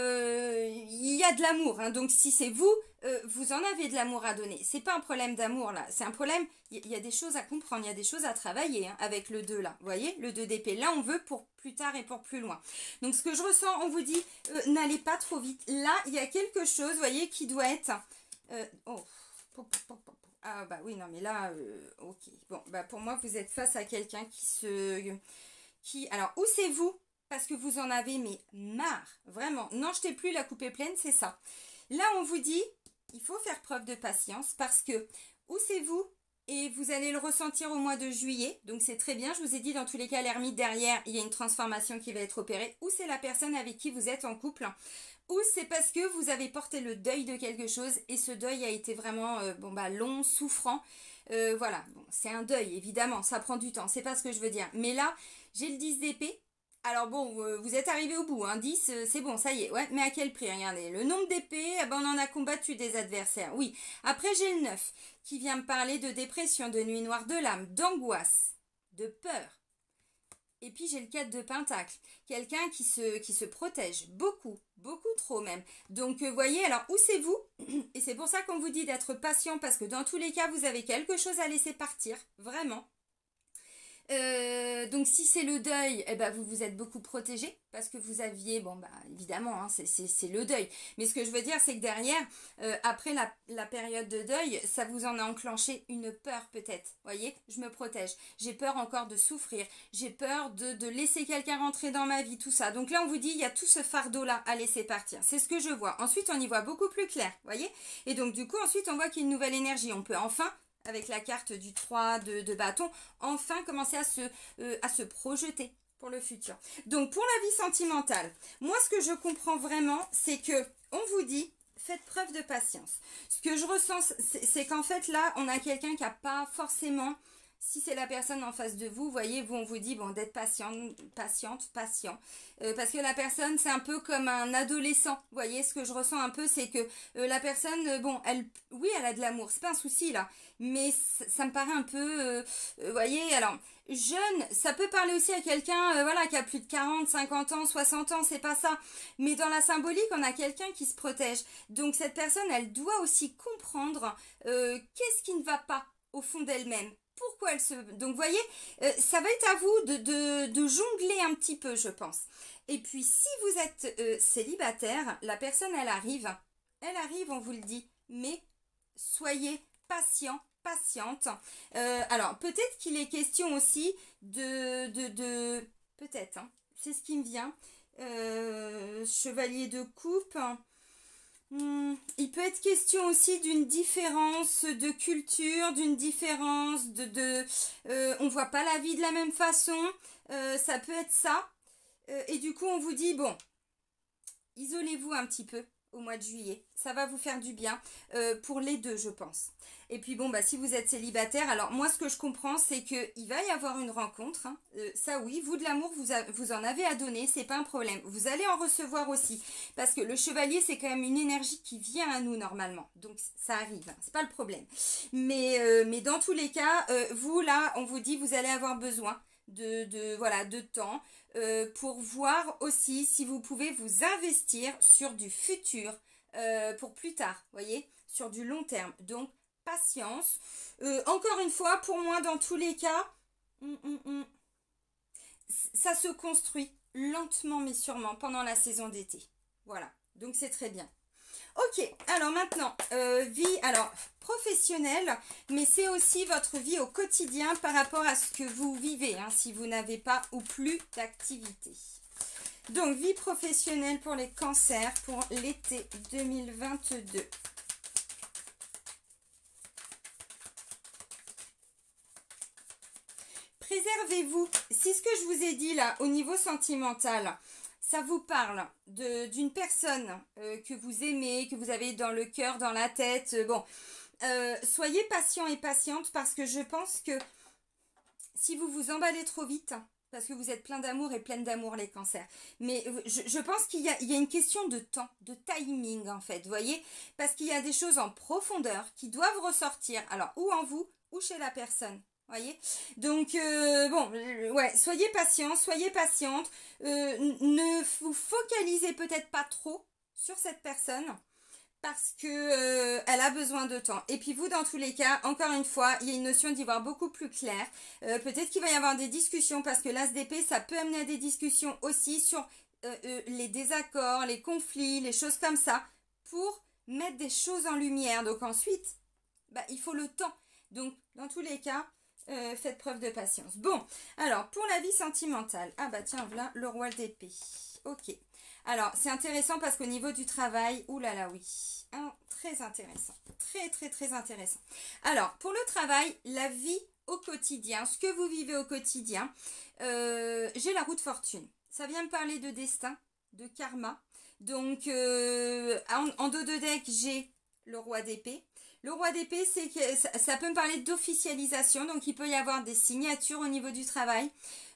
il y a de l'amour, hein, donc si c'est vous, vous en avez de l'amour à donner. C'est pas un problème d'amour, là, c'est un problème, il y a des choses à comprendre, il y a des choses à travailler hein, avec le 2, là. Vous voyez, le 2 d'épée, là, on veut pour plus tard et pour plus loin. Donc, ce que je ressens, on vous dit, n'allez pas trop vite. Là, il y a quelque chose, vous voyez, qui doit être... Ah, bah oui, non, mais là, ok. Bon, bah pour moi, vous êtes face à quelqu'un alors, où c'est vous? Parce que vous en avez, mais marre, vraiment. N'en jetez plus, la coupe est pleine, c'est ça. Là, on vous dit, il faut faire preuve de patience parce que où c'est vous et vous allez le ressentir au mois de juillet. Donc, c'est très bien. Je vous ai dit, dans tous les cas, l'ermite derrière, il y a une transformation qui va être opérée. Ou c'est la personne avec qui vous êtes en couple. Ou c'est parce que vous avez porté le deuil de quelque chose et ce deuil a été vraiment long, souffrant. Voilà, bon, c'est un deuil, évidemment, ça prend du temps, c'est pas ce que je veux dire. Mais là, j'ai le 10 d'épée. Alors bon, vous êtes arrivé au bout, hein, 10, c'est bon, ça y est, ouais, mais à quel prix? Regardez, le nombre d'épées, eh ben, on en a combattu des adversaires, oui. Après, j'ai le 9, qui vient me parler de dépression, de nuit noire de l'âme, d'angoisse, de peur. Et puis, j'ai le 4 de pentacle, quelqu'un qui se protège, beaucoup, beaucoup trop même. Donc, voyez, alors, où c'est vous? Et c'est pour ça qu'on vous dit d'être patient, parce que dans tous les cas, vous avez quelque chose à laisser partir, vraiment. Donc si c'est le deuil, eh ben, vous vous êtes beaucoup protégé parce que vous aviez, bon bah évidemment hein, c'est le deuil, mais ce que je veux dire c'est que derrière, après la période de deuil, ça vous en a enclenché une peur peut-être, voyez, je me protège, j'ai peur encore de souffrir, j'ai peur de laisser quelqu'un rentrer dans ma vie, tout ça, donc là on vous dit il y a tout ce fardeau là à laisser partir, c'est ce que je vois. Ensuite on y voit beaucoup plus clair, voyez, et donc du coup ensuite on voit qu'il y a une nouvelle énergie, on peut enfin avec la carte du 3 de bâton, enfin commencer à se projeter pour le futur. Donc, pour la vie sentimentale, moi, ce que je comprends vraiment, c'est que on vous dit, faites preuve de patience. Ce que je ressens, c'est qu'en fait, là, on a quelqu'un qui n'a pas forcément... Si c'est la personne en face de vous, voyez, vous, on vous dit bon, d'être patient. Parce que la personne, c'est un peu comme un adolescent. Vous voyez, ce que je ressens un peu, c'est que la personne, bon, oui, elle a de l'amour, c'est pas un souci, là. Mais ça me paraît un peu, voyez, alors, jeune, ça peut parler aussi à quelqu'un, voilà, qui a plus de 40, 50 ans, 60 ans, c'est pas ça. Mais dans la symbolique, on a quelqu'un qui se protège. Donc, cette personne, elle doit aussi comprendre qu'est-ce qui ne va pas au fond d'elle-même. Pourquoi elle se... Donc, vous voyez, ça va être à vous de jongler un petit peu, je pense. Et puis, si vous êtes célibataire, la personne, elle arrive, on vous le dit, mais soyez patient, patiente. Alors, peut-être qu'il est question aussi peut-être, hein, c'est ce qui me vient, chevalier de coupe... Il peut être question aussi d'une différence de culture, d'une différence on voit pas la vie de la même façon, ça peut être ça. Et du coup, on vous dit, bon, isolez-vous un petit peu au mois de juillet. Ça va vous faire du bien pour les deux, je pense. Et puis bon, bah si vous êtes célibataire, alors moi ce que je comprends, c'est qu'il va y avoir une rencontre. Hein. Ça oui, vous de l'amour, vous en avez à donner, c'est pas un problème. Vous allez en recevoir aussi. Parce que le chevalier, c'est quand même une énergie qui vient à nous normalement. Donc ça arrive, hein, c'est pas le problème. Mais dans tous les cas, vous là, on vous dit, vous allez avoir besoin de temps pour voir aussi si vous pouvez vous investir sur du futur pour plus tard, voyez, sur du long terme. Donc patience. Encore une fois, pour moi, dans tous les cas, ça se construit lentement mais sûrement pendant la saison d'été. Voilà, donc c'est très bien. Ok, alors maintenant, vie alors professionnelle, mais c'est aussi votre vie au quotidien par rapport à ce que vous vivez, hein, si vous n'avez pas ou plus d'activité. Donc, vie professionnelle pour les cancers pour l'été 2022. Préservez-vous. Si ce que je vous ai dit là, au niveau sentimental, ça vous parle d'une personne que vous aimez, que vous avez dans le cœur, dans la tête, soyez patient et patiente parce que je pense que si vous vous emballez trop vite, parce que vous êtes plein d'amour et pleine d'amour les cancers, mais je pense qu'il y a une question de temps, de timing en fait, vous voyez, parce qu'il y a des choses en profondeur qui doivent ressortir, alors ou en vous ou chez la personne. Voyez, donc ouais, soyez patient, soyez patiente, ne vous focalisez peut-être pas trop sur cette personne parce que elle a besoin de temps. Et puis vous, dans tous les cas, encore une fois, il y a une notion d'y voir beaucoup plus clair. Peut-être qu'il va y avoir des discussions parce que l'as d'épée, ça peut amener à des discussions aussi sur les désaccords, les conflits, les choses comme ça, pour mettre des choses en lumière. Donc ensuite, il faut le temps. Donc dans tous les cas, faites preuve de patience. Bon, alors pour la vie sentimentale, tiens, voilà le roi d'épée. Ok. Alors, c'est intéressant parce qu'au niveau du travail, oulala, oui, très intéressant, très intéressant. Alors, pour le travail, la vie au quotidien, ce que vous vivez au quotidien, j'ai la roue de fortune. Ça vient me parler de destin, de karma. Donc, en dos de deck, j'ai le roi d'épée. Le roi d'épée, c'est que ça peut me parler d'officialisation, donc il peut y avoir des signatures au niveau du travail.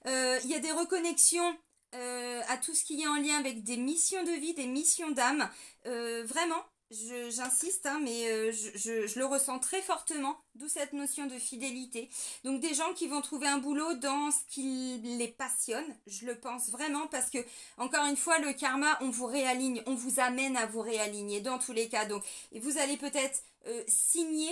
Il y a des reconnexions à tout ce qui est en lien avec des missions de vie, des missions d'âme. Vraiment, j'insiste, mais je le ressens très fortement, d'où cette notion de fidélité. Donc des gens qui vont trouver un boulot dans ce qui les passionne, je le pense vraiment, parce que, encore une fois, le karma, on vous réaligne, on vous amène à vous réaligner dans tous les cas. Donc, et vous allez peut-être signer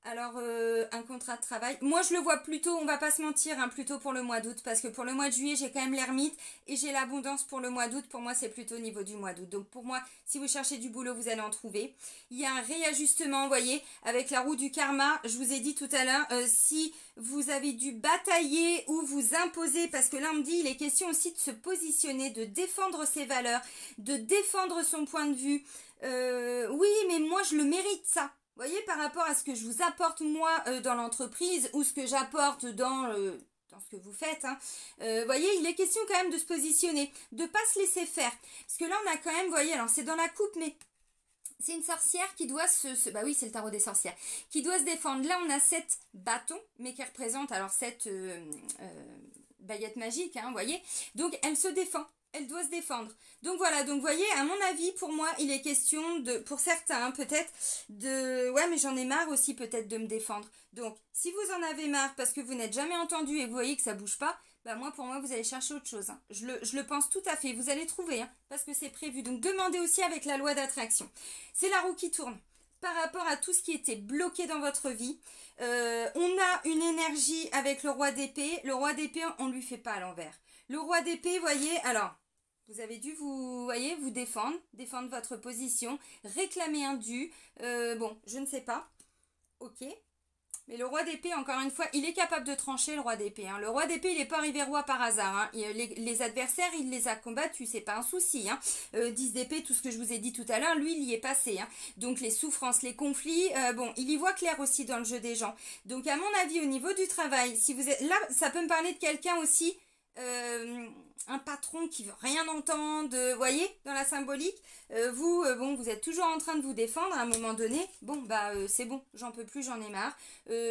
un contrat de travail. Moi, je le vois plutôt, on va pas se mentir, plutôt pour le mois d'août, parce que pour le mois de juillet, j'ai quand même l'ermite et j'ai l'abondance pour le mois d'août. Pour moi, c'est plutôt au niveau du mois d'août. Donc, pour moi, si vous cherchez du boulot, vous allez en trouver. Il y a un réajustement, vous voyez, avec la roue du karma. Je vous ai dit tout à l'heure, si vous avez dû batailler ou vous imposer, parce que là, on me dit, il est question aussi de se positionner, de défendre ses valeurs, de défendre son point de vue. Oui, mais moi, je le mérite, ça. Vous voyez, par rapport à ce que je vous apporte moi dans l'entreprise ou ce que j'apporte dans ce que vous faites, voyez, il est question quand même de se positionner, de ne pas se laisser faire. Parce que là, on a quand même, vous voyez, alors c'est dans la coupe, mais c'est une sorcière qui doit bah oui, c'est le tarot des sorcières, qui doit se défendre. Là, on a 7 bâtons, mais qui représentent alors 7 baguettes magiques, vous voyez. Donc, elle se défend. Elle doit se défendre. Donc voilà, donc vous voyez, à mon avis, pour moi, il est question de, pour certains, peut-être, ouais, mais j'en ai marre aussi peut-être de me défendre. Donc, si vous en avez marre parce que vous n'êtes jamais entendu et vous voyez que ça bouge pas, pour moi, vous allez chercher autre chose. Je le pense tout à fait, vous allez trouver, parce que c'est prévu. Donc, demandez aussi avec la loi d'attraction. C'est la roue qui tourne. Par rapport à tout ce qui était bloqué dans votre vie, on a une énergie avec le roi d'épée. Le roi d'épée, on ne lui fait pas à l'envers. Le roi d'épée, voyez, alors, vous avez dû vous défendre votre position, réclamer un dû, je ne sais pas, ok. Mais le roi d'épée, encore une fois, il est capable de trancher, le roi d'épée. Le roi d'épée, il n'est pas arrivé roi par hasard. Les adversaires, il les a combattus, c'est pas un souci. 10 d'épée, tout ce que je vous ai dit tout à l'heure, lui, il y est passé. Donc les souffrances, les conflits, il y voit clair aussi dans le jeu des gens. Donc à mon avis, au niveau du travail, si vous êtes là, ça peut me parler de quelqu'un aussi, un patron qui veut rien entendre, vous voyez, dans la symbolique, vous êtes toujours en train de vous défendre à un moment donné, c'est bon, j'en peux plus, j'en ai marre,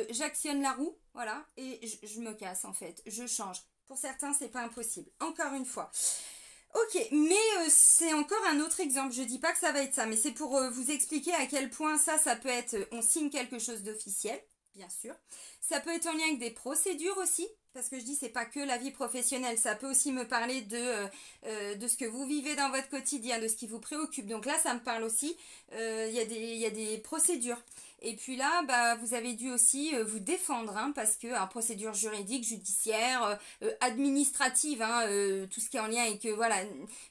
j'actionne la roue, voilà, et je me casse en fait, je change. Pour certains, c'est pas impossible, encore une fois. Ok, mais c'est encore un autre exemple, je dis pas que ça va être ça, mais c'est pour vous expliquer à quel point ça peut être, on signe quelque chose d'officiel, bien sûr. Ça peut être en lien avec des procédures aussi, parce que je dis c'est pas que la vie professionnelle, ça peut aussi me parler de ce que vous vivez dans votre quotidien, de ce qui vous préoccupe. Donc là, ça me parle aussi, il y a des procédures. Et puis là, bah, vous avez dû aussi vous défendre, hein, parce que procédure juridique, judiciaire, administrative, hein, tout ce qui est en lien et que voilà,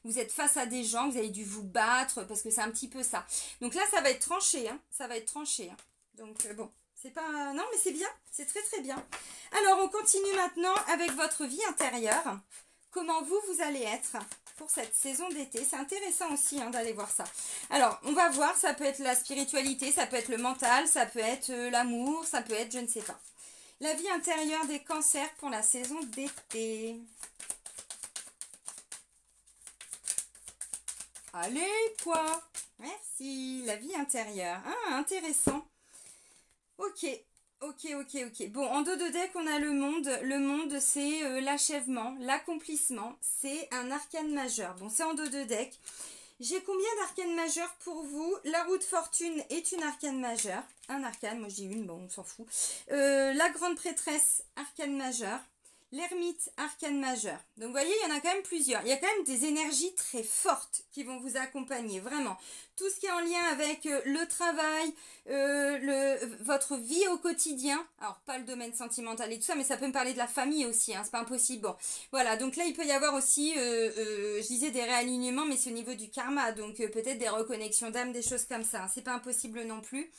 vous êtes face à des gens, vous avez dû vous battre, parce que c'est un petit peu ça. Donc là, ça va être tranché, hein, ça va être tranché. Hein. Donc bon, c'est pas... Non, mais c'est bien, c'est très très bien. Alors, on continue maintenant avec votre vie intérieure. Comment vous allez être pour cette saison d'été. C'est intéressant aussi hein, d'aller voir ça. Alors, on va voir, ça peut être la spiritualité, ça peut être le mental, ça peut être l'amour, ça peut être je ne sais pas. La vie intérieure des cancers pour la saison d'été. Allez, quoi? Merci. La vie intérieure. Ah, intéressant. Ok. Ok. Bon, en dos de deck, on a le monde. Le monde, c'est l'achèvement, l'accomplissement. C'est un arcane majeur. Bon, c'est en dos de deck. J'ai combien d'arcanes majeures pour vous? La roue de fortune est une arcane majeure. Un arcane, moi j'ai une, bon, on s'en fout. La grande prêtresse, arcane majeure. L'ermite, arcane majeur. Donc, vous voyez, il y en a quand même plusieurs. Il y a quand même des énergies très fortes qui vont vous accompagner, vraiment. Tout ce qui est en lien avec le travail, votre vie au quotidien. Alors, pas le domaine sentimental et tout ça, mais ça peut me parler de la famille aussi, hein, c'est pas impossible. Bon, voilà, donc là, il peut y avoir aussi, je disais des réalignements, mais c'est au niveau du karma. Donc, peut-être des reconnexions d'âme, des choses comme ça. Hein, c'est pas impossible non plus.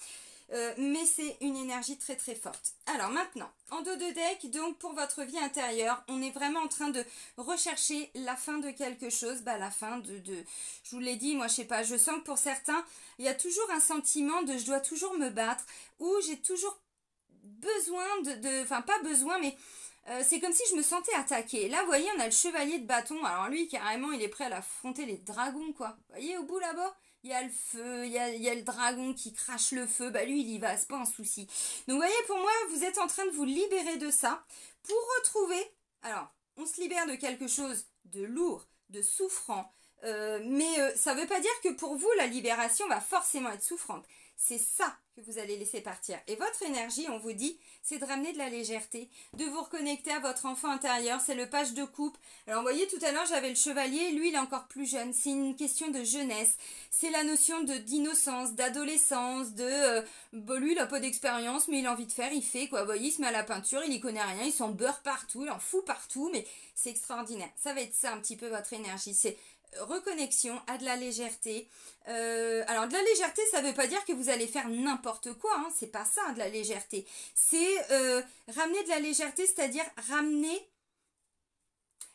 Mais c'est une énergie très très forte. Alors maintenant, en dos de deck, donc pour votre vie intérieure, on est vraiment en train de rechercher la fin de quelque chose, bah la fin je vous l'ai dit, moi je sais pas, je sens que pour certains, il y a toujours un sentiment de je dois toujours me battre, ou j'ai toujours besoin enfin pas besoin, mais c'est comme si je me sentais attaquée. Là, vous voyez, on a le chevalier de bâton. Alors lui, carrément, il est prêt à affronter les dragons, quoi. Vous voyez, au bout là-bas, il y a le feu, il y a le dragon qui crache le feu. Bah lui, il y va, c'est pas un souci. Donc, vous voyez, pour moi, vous êtes en train de vous libérer de ça pour retrouver... Alors, on se libère de quelque chose de lourd, de souffrant. Mais ça veut pas dire que pour vous, la libération va forcément être souffrante. C'est ça que vous allez laisser partir. Et votre énergie, on vous dit, c'est de ramener de la légèreté, de vous reconnecter à votre enfant intérieur. C'est le page de coupe. Alors, vous voyez, tout à l'heure, j'avais le chevalier. Lui, il est encore plus jeune. C'est une question de jeunesse. C'est la notion d'innocence, d'adolescence, bon, lui, il a pas d'expérience, mais il a envie de faire, il fait, quoi. Vous voyez, il se met à la peinture, il y connaît rien, il s'en beurre partout, il en fout partout, mais c'est extraordinaire. Ça va être ça, un petit peu, votre énergie. C'est reconnexion à de la légèreté. Alors de la légèreté, ça veut pas dire que vous allez faire n'importe quoi, hein, c'est pas ça de la légèreté. C'est ramener de la légèreté, c'est-à-dire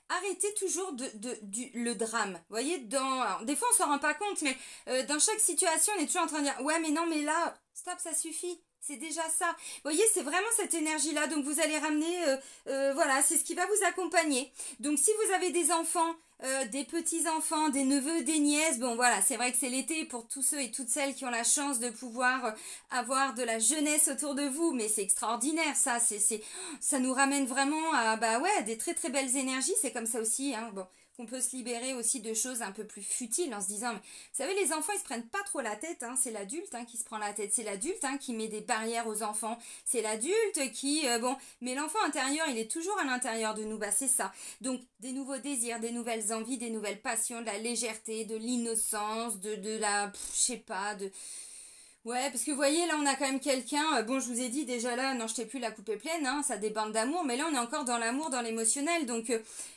arrêtez toujours le drame. Vous voyez, alors, des fois on s'en rend pas compte, mais dans chaque situation, on est toujours en train de dire ouais mais non mais là, stop, ça suffit. C'est déjà ça. Vous voyez, c'est vraiment cette énergie-là. Donc, vous allez ramener, voilà, c'est ce qui va vous accompagner. Donc, si vous avez des enfants, des petits-enfants, des neveux, des nièces, bon, voilà, c'est vrai que c'est l'été pour tous ceux et toutes celles qui ont la chance de pouvoir avoir de la jeunesse autour de vous. Mais c'est extraordinaire, ça. Ça nous ramène vraiment à, bah ouais, des très, très belles énergies. C'est comme ça aussi, hein. Bon. Qu'on peut se libérer aussi de choses un peu plus futiles en se disant, mais, vous savez, les enfants, ils se prennent pas trop la tête, hein, c'est l'adulte qui se prend la tête, c'est l'adulte qui met des barrières aux enfants, c'est l'adulte qui, bon, mais l'enfant intérieur, il est toujours à l'intérieur de nous, bah c'est ça. Donc, des nouveaux désirs, des nouvelles envies, des nouvelles passions, de la légèreté, de l'innocence, de la, je sais pas, Ouais, parce que vous voyez, là, on a quand même quelqu'un, bon, je vous ai dit déjà là, non, je t'ai plus la coupe est pleine, hein, ça déborde d'amour, mais là, on est encore dans l'amour, dans l'émotionnel, donc,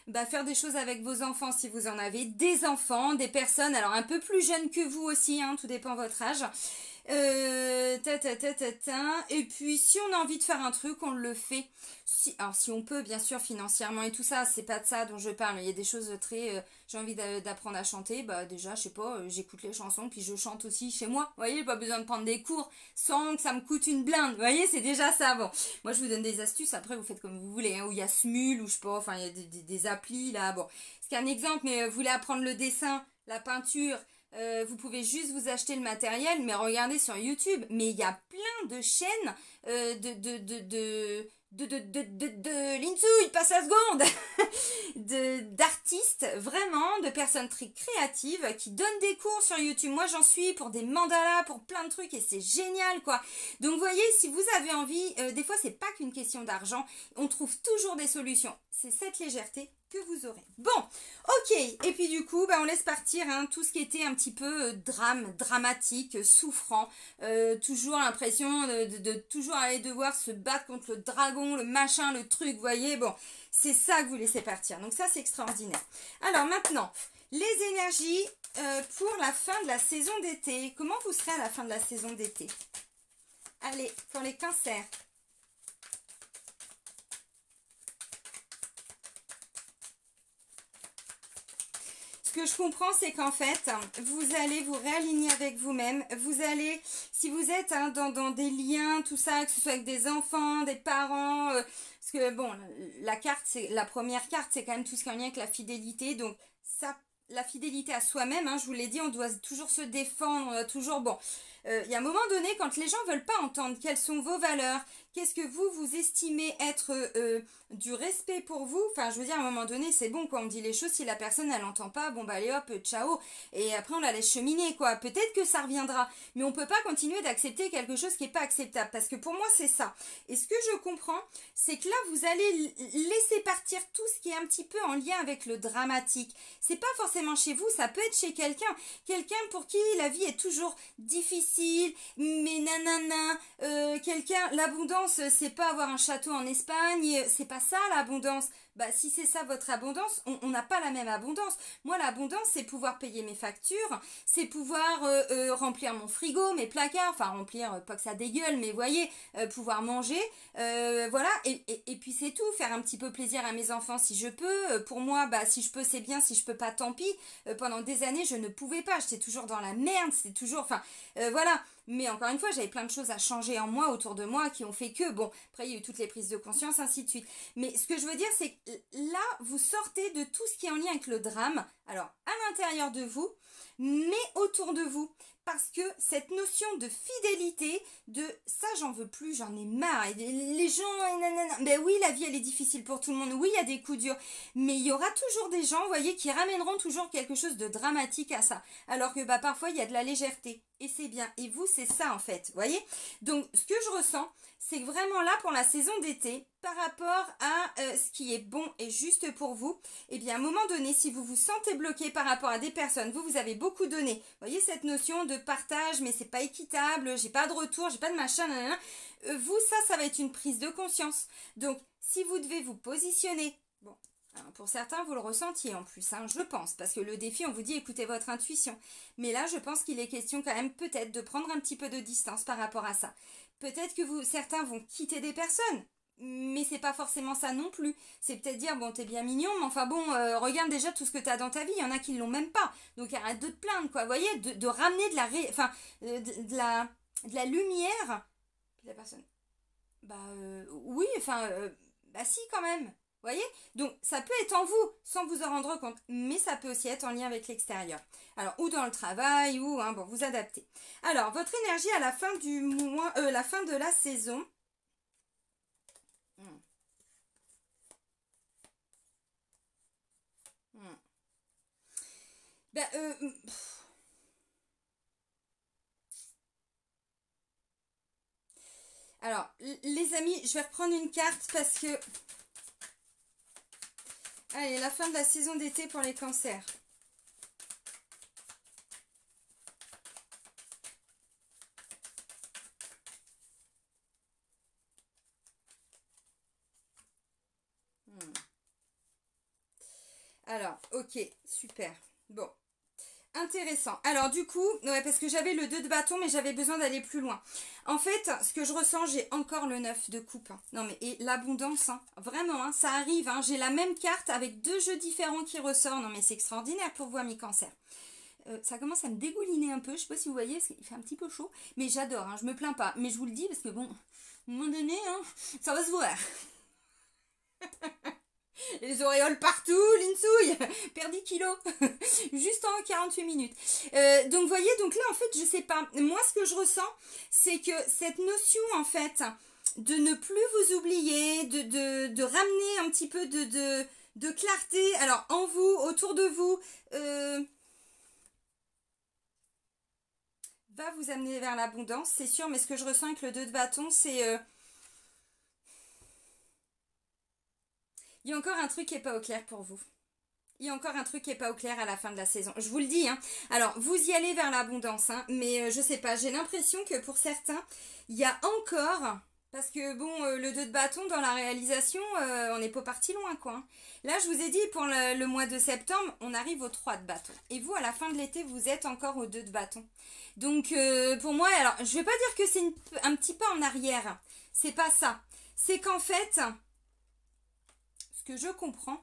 bah, faire des choses avec vos enfants, si vous en avez, des enfants, des personnes, alors un peu plus jeunes que vous aussi, hein, tout dépend de votre âge, et puis, si on a envie de faire un truc, on le fait. Alors, si on peut, bien sûr, financièrement et tout ça, c'est pas de ça dont je parle. Il y a des choses très... j'ai envie d'apprendre à chanter. Bah, déjà, je sais pas, j'écoute les chansons, puis je chante aussi chez moi. Vous voyez, pas besoin de prendre des cours sans que ça me coûte une blinde. Vous voyez, c'est déjà ça. Bon, moi, je vous donne des astuces. Après, vous faites comme vous voulez. Hein, où il y a Smule, ou je sais pas, enfin, il y a des applis, là. Bon, c'est un exemple, mais vous voulez apprendre le dessin, la peinture... vous pouvez juste vous acheter le matériel, mais regardez sur YouTube. Mais il y a plein de chaînes Linsouille, passe la seconde d'artistes, vraiment, de personnes très créatives qui donnent des cours sur YouTube. Moi, j'en suis pour des mandalas, pour plein de trucs et c'est génial, quoi. Donc, vous voyez, si vous avez envie, des fois, c'est pas qu'une question d'argent. On trouve toujours des solutions. C'est cette légèreté que vous aurez. Bon, ok. Et puis, du coup, on laisse partir tout ce qui était un petit peu dramatique, souffrant. Toujours l'impression de toujours aller devoir se battre contre le dragon, le machin, le truc, vous voyez. Bon, c'est ça que vous laissez partir. Donc ça, c'est extraordinaire. Alors maintenant, les énergies pour la fin de la saison d'été. Comment vous serez à la fin de la saison d'été? Allez, pour les cancers. Ce que je comprends, c'est qu'en fait, vous allez vous réaligner avec vous-même. Vous allez, si vous êtes dans des liens, tout ça, que ce soit avec des enfants, des parents, parce que bon, la première carte, c'est quand même tout ce qui est en lien avec la fidélité. Donc ça, la fidélité à soi-même, je vous l'ai dit, on doit toujours se défendre, on doit toujours, bon. Il y a un moment donné, quand les gens ne veulent pas entendre quelles sont vos valeurs, qu'est-ce que vous estimez être du respect pour vous, enfin je veux dire à un moment donné c'est bon quoi, on dit les choses, si la personne elle n'entend pas, bon allez hop, ciao, et après on la laisse cheminer quoi, peut-être que ça reviendra, mais on peut pas continuer d'accepter quelque chose qui n'est pas acceptable, parce que pour moi c'est ça, et ce que je comprends, c'est que là vous allez laisser partir tout ce qui est un petit peu en lien avec le dramatique, c'est pas forcément chez vous, ça peut être chez quelqu'un pour qui la vie est toujours difficile, mais nanana, quelqu'un, l'abondance c'est pas avoir un château en Espagne, c'est pas ça l'abondance. Bah si c'est ça votre abondance, on n'a pas la même abondance. Moi l'abondance c'est pouvoir payer mes factures, c'est pouvoir remplir mon frigo, mes placards, enfin remplir, pas que ça dégueule, mais voyez, pouvoir manger, voilà, et puis c'est tout, faire un petit peu plaisir à mes enfants si je peux, pour moi, bah si je peux c'est bien, si je peux pas tant pis, pendant des années je ne pouvais pas, j'étais toujours dans la merde, c'était toujours, enfin, voilà. Mais encore une fois, j'avais plein de choses à changer en moi, autour de moi, qui ont fait que, bon, après il y a eu toutes les prises de conscience, ainsi de suite. Mais ce que je veux dire, c'est que là, vous sortez de tout ce qui est en lien avec le drame, alors à l'intérieur de vous, mais autour de vous. Parce que cette notion de fidélité, de ça j'en veux plus, j'en ai marre, et les gens, ben oui la vie elle est difficile pour tout le monde, oui il y a des coups durs, mais il y aura toujours des gens, vous voyez, qui ramèneront toujours quelque chose de dramatique à ça, alors que bah parfois il y a de la légèreté, et c'est bien, et vous c'est ça en fait, vous voyez. Donc ce que je ressens, c'est que vraiment là pour la saison d'été, par rapport à ce qui est bon et juste pour vous, et bien à un moment donné, si vous vous sentez bloqué par rapport à des personnes, vous avez beaucoup donné, vous voyez cette notion de partage, mais c'est pas équitable, j'ai pas de retour, j'ai pas de machin, nanana. Vous ça va être une prise de conscience. Donc si vous devez vous positionner, bon, pour certains vous le ressentiez en plus, je pense, parce que le défi on vous dit écoutez votre intuition, mais là je pense qu'il est question quand même peut-être de prendre un petit peu de distance par rapport à ça. Peut-être que certains vont quitter des personnes, mais c'est pas forcément ça non plus. C'est peut-être dire bon t'es bien mignon, mais enfin bon regarde déjà tout ce que t'as dans ta vie, il y en a qui l'ont même pas, donc arrête de te plaindre quoi, vous voyez, de ramener de la lumière. Puis la personne oui enfin bah si quand même, vous voyez, donc ça peut être en vous sans vous en rendre compte, mais ça peut aussi être en lien avec l'extérieur, alors ou dans le travail ou bon vous adaptez. Alors votre énergie à la fin du mois, la fin de la saison. Ben, alors, les amis, je vais reprendre une carte parce que... Allez, la fin de la saison d'été pour les cancers. Alors, ok, super. Bon. Intéressant. Alors du coup, ouais, parce que j'avais le 2 de bâton, mais j'avais besoin d'aller plus loin. En fait, ce que je ressens, j'ai encore le 9 de coupe. Non mais, et l'abondance, vraiment, ça arrive. J'ai la même carte avec 2 jeux différents qui ressortent. Non mais c'est extraordinaire pour vous, amis cancer. Ça commence à me dégouliner un peu, je sais pas si vous voyez, parce qu'il fait un petit peu chaud. Mais j'adore, je me plains pas. Mais je vous le dis, parce que bon, à un moment donné, ça va se voir. Les auréoles partout, Linsouille, perd 10 kilos, juste en 48 minutes. Donc, vous voyez, donc là, en fait, je sais pas. Moi, ce que je ressens, c'est que cette notion, en fait, de ne plus vous oublier, de ramener un petit peu de clarté, alors en vous, autour de vous, va vous amener vers l'abondance, c'est sûr, mais ce que je ressens avec le 2 de bâton, c'est... il y a encore un truc qui n'est pas au clair pour vous. Il y a encore un truc qui n'est pas au clair à la fin de la saison. Je vous le dis, hein. Alors, vous y allez vers l'abondance, hein, mais je sais pas, j'ai l'impression que pour certains, il y a encore... Parce que bon, le 2 de bâton dans la réalisation, on n'est pas parti loin, quoi. Hein. Là, je vous ai dit, pour le mois de septembre, on arrive au 3 de bâton. Et vous, à la fin de l'été, vous êtes encore au 2 de bâton. Donc, pour moi, alors, je vais pas dire que c'est un petit pas en arrière. C'est pas ça. C'est qu'en fait, ce que je comprends...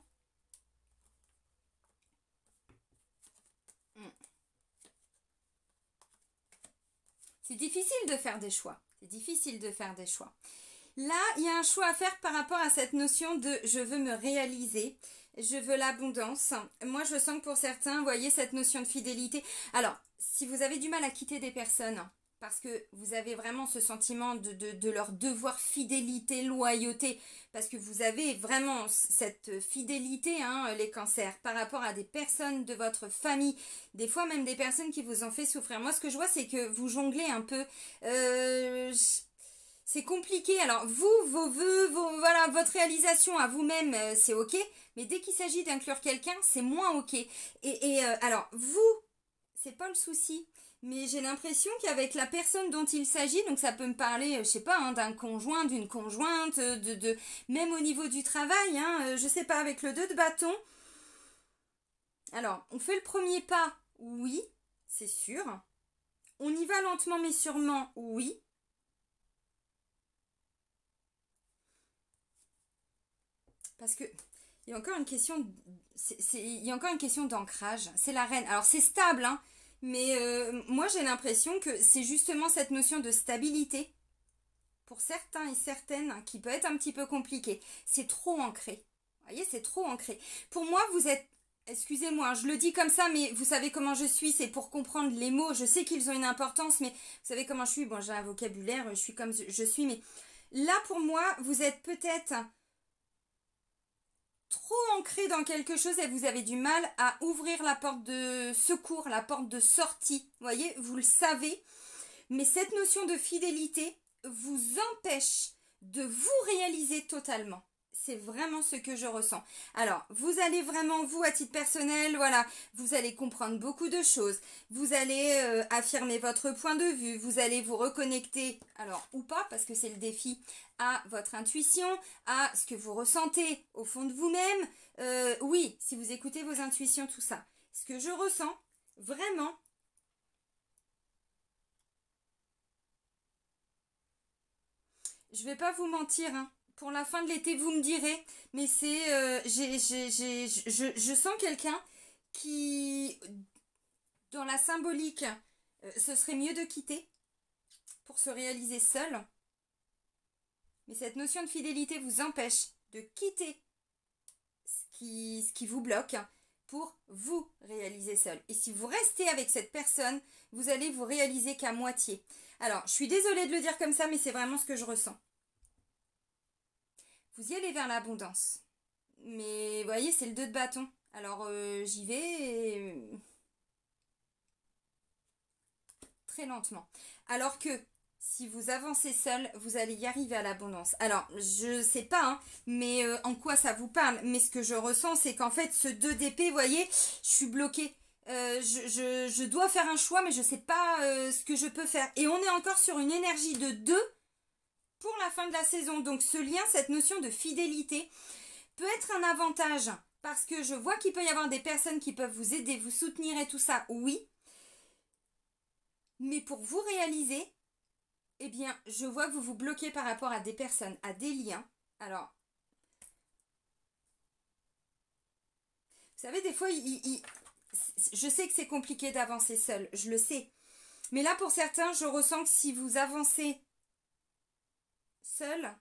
C'est difficile de faire des choix. C'est difficile de faire des choix. Là, il y a un choix à faire par rapport à cette notion de je veux me réaliser, je veux l'abondance. Moi, je sens que pour certains, vous voyez cette notion de fidélité. Alors, si vous avez du mal à quitter des personnes, parce que vous avez vraiment ce sentiment de leur devoir fidélité, loyauté, parce que vous avez vraiment cette fidélité, hein, les cancers, par rapport à des personnes de votre famille, des fois même des personnes qui vous ont fait souffrir. Moi, ce que je vois, c'est que vous jonglez un peu. C'est compliqué. Alors, vous, vos vœux, voilà, votre réalisation à vous-même, c'est ok, mais dès qu'il s'agit d'inclure quelqu'un, c'est moins ok. Alors, vous, c'est pas le souci. Mais j'ai l'impression qu'avec la personne dont il s'agit, donc ça peut me parler, je sais pas, hein, d'un conjoint, d'une conjointe, même au niveau du travail, hein, je sais pas, avec le 2 de bâton. Alors, on fait le premier pas, oui, c'est sûr. On y va lentement mais sûrement, oui. Parce que il y a encore une question, il y a encore une question d'ancrage. C'est la reine. Alors c'est stable, hein. Mais moi, j'ai l'impression que c'est justement cette notion de stabilité, pour certains et certaines, qui peut être un petit peu compliquée. C'est trop ancré. Vous voyez, c'est trop ancré. Pour moi, vous êtes... Excusez-moi, je le dis comme ça, mais vous savez comment je suis, c'est pour comprendre les mots. Je sais qu'ils ont une importance, mais vous savez comment je suis. Bon, j'ai un vocabulaire, je suis comme je suis, mais là, pour moi, vous êtes peut-être... trop ancré dans quelque chose et vous avez du mal à ouvrir la porte de secours, la porte de sortie. Vous voyez, vous le savez. Mais cette notion de fidélité vous empêche de vous réaliser totalement. C'est vraiment ce que je ressens. Alors, vous allez vraiment, vous, à titre personnel, voilà, vous allez comprendre beaucoup de choses. Vous allez affirmer votre point de vue. Vous allez vous reconnecter, alors, ou pas, parce que c'est le défi, à votre intuition, à ce que vous ressentez au fond de vous-même. Oui, si vous écoutez vos intuitions, tout ça. Ce que je ressens, vraiment, je vais pas vous mentir, hein. Pour la fin de l'été, vous me direz, mais c'est, je sens quelqu'un qui, dans la symbolique, ce serait mieux de quitter pour se réaliser seul. Mais cette notion de fidélité vous empêche de quitter ce qui vous bloque pour vous réaliser seul. Et si vous restez avec cette personne, vous allez vous réaliser qu'à moitié. Alors, je suis désolée de le dire comme ça, mais c'est vraiment ce que je ressens. Vous y allez vers l'abondance. Mais vous voyez, c'est le 2 de bâton. Alors j'y vais très lentement. Alors que si vous avancez seul, vous allez y arriver à l'abondance. Alors, je sais pas, hein, mais en quoi ça vous parle. Mais ce que je ressens, c'est qu'en fait, ce 2 d'épée, vous voyez, je suis bloquée. Je dois faire un choix, mais je sais pas ce que je peux faire. Et on est encore sur une énergie de 2 pour la fin de la saison. Donc ce lien, cette notion de fidélité peut être un avantage parce que je vois qu'il peut y avoir des personnes qui peuvent vous aider, vous soutenir et tout ça, oui. Mais pour vous réaliser, eh bien, je vois que vous vous bloquez par rapport à des personnes, à des liens. Alors, vous savez, des fois, je sais que c'est compliqué d'avancer seul, je le sais. Mais là, pour certains, je ressens que si vous avancez seul,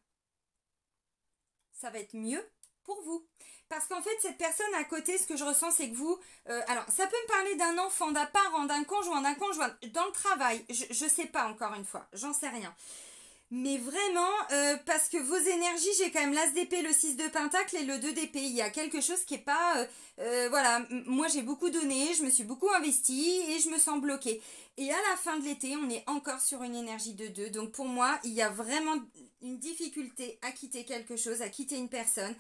ça va être mieux pour vous. Parce qu'en fait, cette personne à côté, ce que je ressens, c'est que vous... alors, ça peut me parler d'un enfant, d'un parent, d'un conjoint, dans le travail. Je sais pas, encore une fois. J'en sais rien. Mais vraiment, parce que vos énergies, j'ai quand même l'as d'épée, le 6 de pentacle et le 2 d'épée. Il y a quelque chose qui est pas... voilà, moi j'ai beaucoup donné, je me suis beaucoup investie et je me sens bloquée. Et à la fin de l'été, on est encore sur une énergie de 2. Donc pour moi, il y a vraiment une difficulté à quitter quelque chose, à quitter une personne.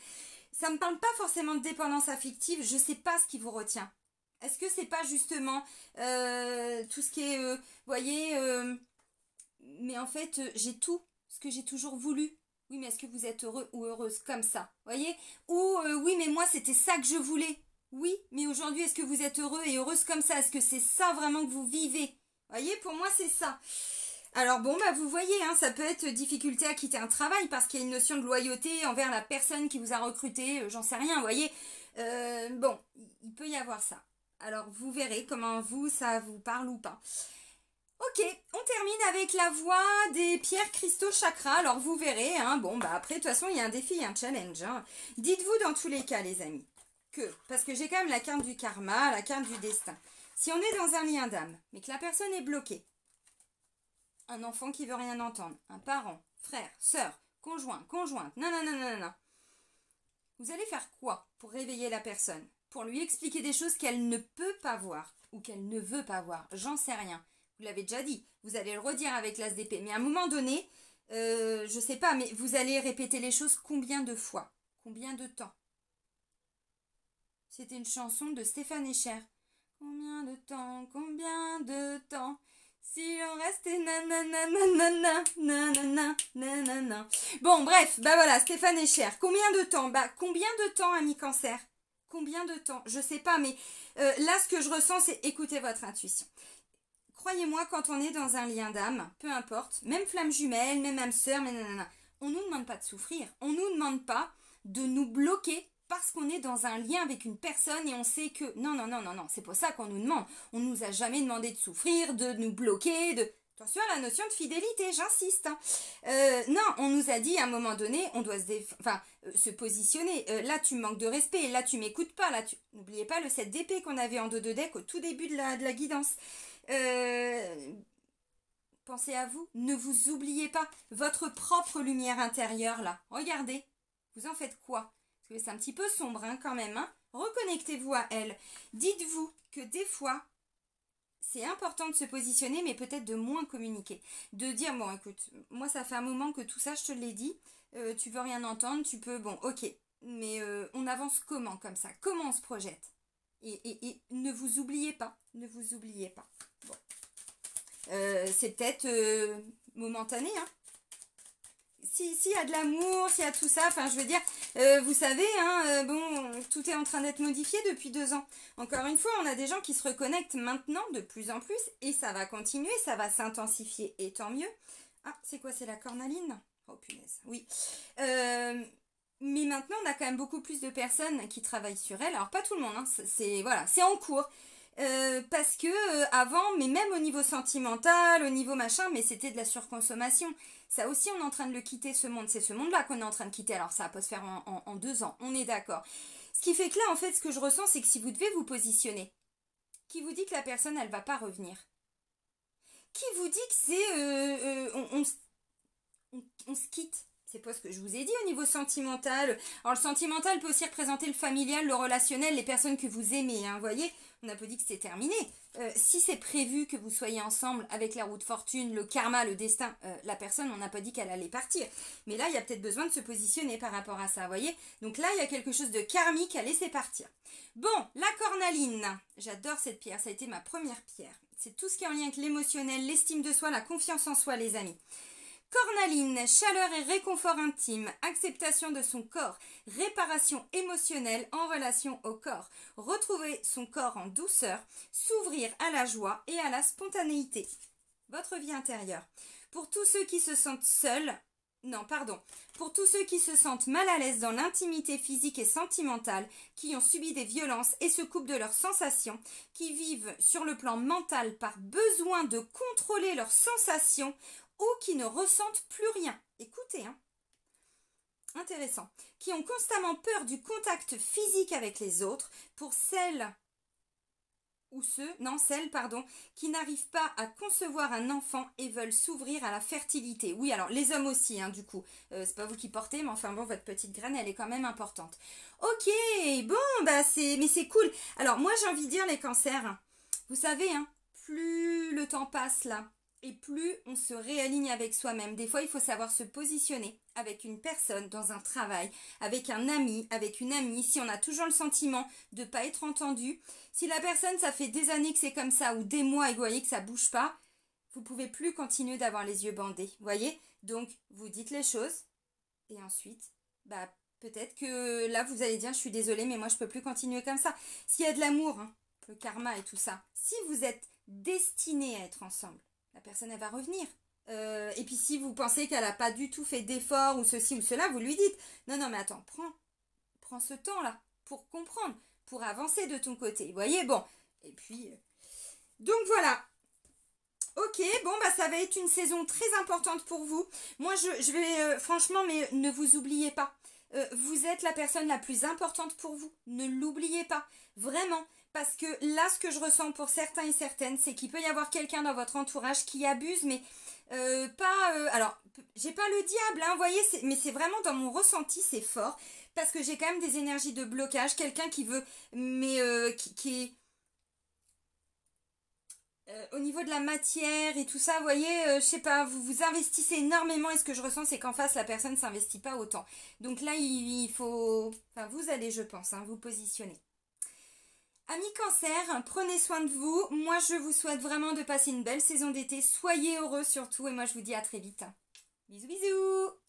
Ça ne me parle pas forcément de dépendance affective, je ne sais pas ce qui vous retient. Est-ce que c'est pas justement tout ce qui est, vous voyez... mais en fait, j'ai tout ce que j'ai toujours voulu. Oui, mais est-ce que vous êtes heureux ou heureuse comme ça? Voyez? Ou oui, mais moi, c'était ça que je voulais. Oui, mais aujourd'hui, est-ce que vous êtes heureux et heureuse comme ça? Est-ce que c'est ça vraiment que vous vivez? Voyez, pour moi, c'est ça. Alors bon, bah vous voyez, hein, ça peut être difficulté à quitter un travail parce qu'il y a une notion de loyauté envers la personne qui vous a recruté, j'en sais rien, vous voyez. Bon, il peut y avoir ça. Alors vous verrez comment vous, ça vous parle ou pas. Ok, on termine avec la voie des pierres cristaux chakras. Alors vous verrez, hein, bon bah après de toute façon il y a un défi, un challenge. Hein. Dites-vous dans tous les cas les amis, parce que j'ai quand même la carte du karma, la carte du destin. Si on est dans un lien d'âme, mais que la personne est bloquée, un enfant qui veut rien entendre, un parent, frère, sœur, conjoint, conjointe, non. Vous allez faire quoi pour réveiller la personne? Pour lui expliquer des choses qu'elle ne peut pas voir ou qu'elle ne veut pas voir, j'en sais rien. Vous l'avez déjà dit, vous allez le redire avec l'as d'épée. Mais à un moment donné, je sais pas, mais vous allez répéter les choses combien de fois? Combien de temps? C'était une chanson de Stéphane Echer. Combien de temps? Combien de temps? Si on restait nanana. Bon, bref, bah voilà, Stéphane Echer. Combien de temps? Bah, combien de temps, ami cancer? Combien de temps? Je sais pas, mais là, ce que je ressens, c'est écouter votre intuition. Croyez-moi, quand on est dans un lien d'âme, peu importe, même flamme jumelle, même âme sœur, mais nanana, on ne nous demande pas de souffrir. On ne nous demande pas de nous bloquer parce qu'on est dans un lien avec une personne et on sait que... Non, c'est pas ça qu'on nous demande. On ne nous a jamais demandé de souffrir, de nous bloquer, de... Attention à la notion de fidélité, j'insiste. Hein. Non, on nous a dit à un moment donné, on doit se positionner. Là, tu manques de respect. Là, tu m'écoutes pas. Là, n'oubliez pas le 7 d'épée qu'on avait en dos de deck au tout début de la guidance. Pensez à vous. Ne vous oubliez pas. Votre propre lumière intérieure, là. Regardez. Vous en faites quoi? Parce que c'est un petit peu sombre, hein, quand même. Hein. Reconnectez-vous à elle. Dites-vous que des fois... c'est important de se positionner, mais peut-être de moins communiquer. De dire, bon, écoute, moi, ça fait un moment que tout ça, je te l'ai dit. Tu veux rien entendre, tu peux... Bon, ok. Mais on avance comment, comme ça? Comment on se projette? Et ne vous oubliez pas. Ne vous oubliez pas. Bon. C'est peut-être momentané, hein. S'il y a de l'amour, s'il y a tout ça, enfin je veux dire, vous savez, hein, bon, tout est en train d'être modifié depuis 2 ans. Encore une fois, on a des gens qui se reconnectent maintenant de plus en plus et ça va continuer, ça va s'intensifier et tant mieux. Ah, c'est quoi, c'est la cornaline? Oh punaise, oui. Mais maintenant, on a quand même beaucoup plus de personnes qui travaillent sur elle. Alors pas tout le monde, hein, voilà, c'est en cours. Parce que avant, mais même au niveau sentimental, au niveau machin, mais c'était de la surconsommation. Ça aussi, on est en train de le quitter, ce monde. C'est ce monde-là qu'on est en train de quitter. Alors ça va pas se faire en 2 ans, on est d'accord. Ce qui fait que là, en fait, ce que je ressens, c'est que si vous devez vous positionner, qui vous dit que la personne, elle va pas revenir? Qui vous dit que c'est... on se quitte? C'est pas ce que je vous ai dit au niveau sentimental. Alors le sentimental peut aussi représenter le familial, le relationnel, les personnes que vous aimez, hein, vous voyez. On n'a pas dit que c'était terminé. Si c'est prévu que vous soyez ensemble avec la roue de fortune, le karma, le destin, la personne, on n'a pas dit qu'elle allait partir. Mais là, il y a peut-être besoin de se positionner par rapport à ça, vous voyez. Donc là, il y a quelque chose de karmique à laisser partir. Bon, la cornaline. J'adore cette pierre, ça a été ma première pierre. C'est tout ce qui est en lien avec l'émotionnel, l'estime de soi, la confiance en soi, les amis. Cornaline, chaleur et réconfort intime, acceptation de son corps, réparation émotionnelle en relation au corps, retrouver son corps en douceur, s'ouvrir à la joie et à la spontanéité. Votre vie intérieure. Pour tous ceux qui se sentent seuls, pour tous ceux qui se sentent mal à l'aise dans l'intimité physique et sentimentale, qui ont subi des violences et se coupent de leurs sensations, qui vivent sur le plan mental par besoin de contrôler leurs sensations, ou qui ne ressentent plus rien. Écoutez, hein. Intéressant. Qui ont constamment peur du contact physique avec les autres. Pour celles ou ceux, non, celles, pardon, qui n'arrivent pas à concevoir un enfant et veulent s'ouvrir à la fertilité. Oui, alors les hommes aussi, hein, du coup. C'est pas vous qui portez, mais enfin bon, votre petite graine, elle est quand même importante. Ok, bon, bah mais c'est cool. Alors moi, j'ai envie de dire les cancers. Vous savez, hein, plus le temps passe là, et plus on se réaligne avec soi-même. Des fois, il faut savoir se positionner avec une personne dans un travail, avec un ami, avec une amie. Si on a toujours le sentiment de ne pas être entendu, si la personne, ça fait des années que c'est comme ça, ou des mois et que vous voyez que ça bouge pas, vous pouvez plus continuer d'avoir les yeux bandés. Voyez? Donc, vous dites les choses, et ensuite, bah, peut-être que là, vous allez dire, je suis désolée, mais moi, je peux plus continuer comme ça. S'il y a de l'amour, hein, le karma et tout ça, si vous êtes destinés à être ensemble, la personne, elle va revenir. Et puis si vous pensez qu'elle n'a pas du tout fait d'effort ou ceci ou cela, vous lui dites, non, non, mais attends, prends ce temps-là pour comprendre, pour avancer de ton côté. Vous voyez, bon. Et puis, donc voilà. Ok, bon, bah ça va être une saison très importante pour vous. Moi, je vais, franchement, mais ne vous oubliez pas. Vous êtes la personne la plus importante pour vous. Ne l'oubliez pas. Vraiment. Parce que là, ce que je ressens pour certains et certaines, c'est qu'il peut y avoir quelqu'un dans votre entourage qui abuse, mais pas... alors, j'ai pas le diable, hein, vous voyez, mais c'est vraiment dans mon ressenti, c'est fort. Parce que j'ai quand même des énergies de blocage. Quelqu'un qui veut... Mais qui est... au niveau de la matière et tout ça, vous voyez, je sais pas, vous vous investissez énormément et ce que je ressens, c'est qu'en face, la personne ne s'investit pas autant. Donc là, il faut... Enfin, vous allez, je pense, hein, vous positionner. Amis cancer, prenez soin de vous. Moi, je vous souhaite vraiment de passer une belle saison d'été. Soyez heureux surtout et moi, je vous dis à très vite. Bisous, bisous!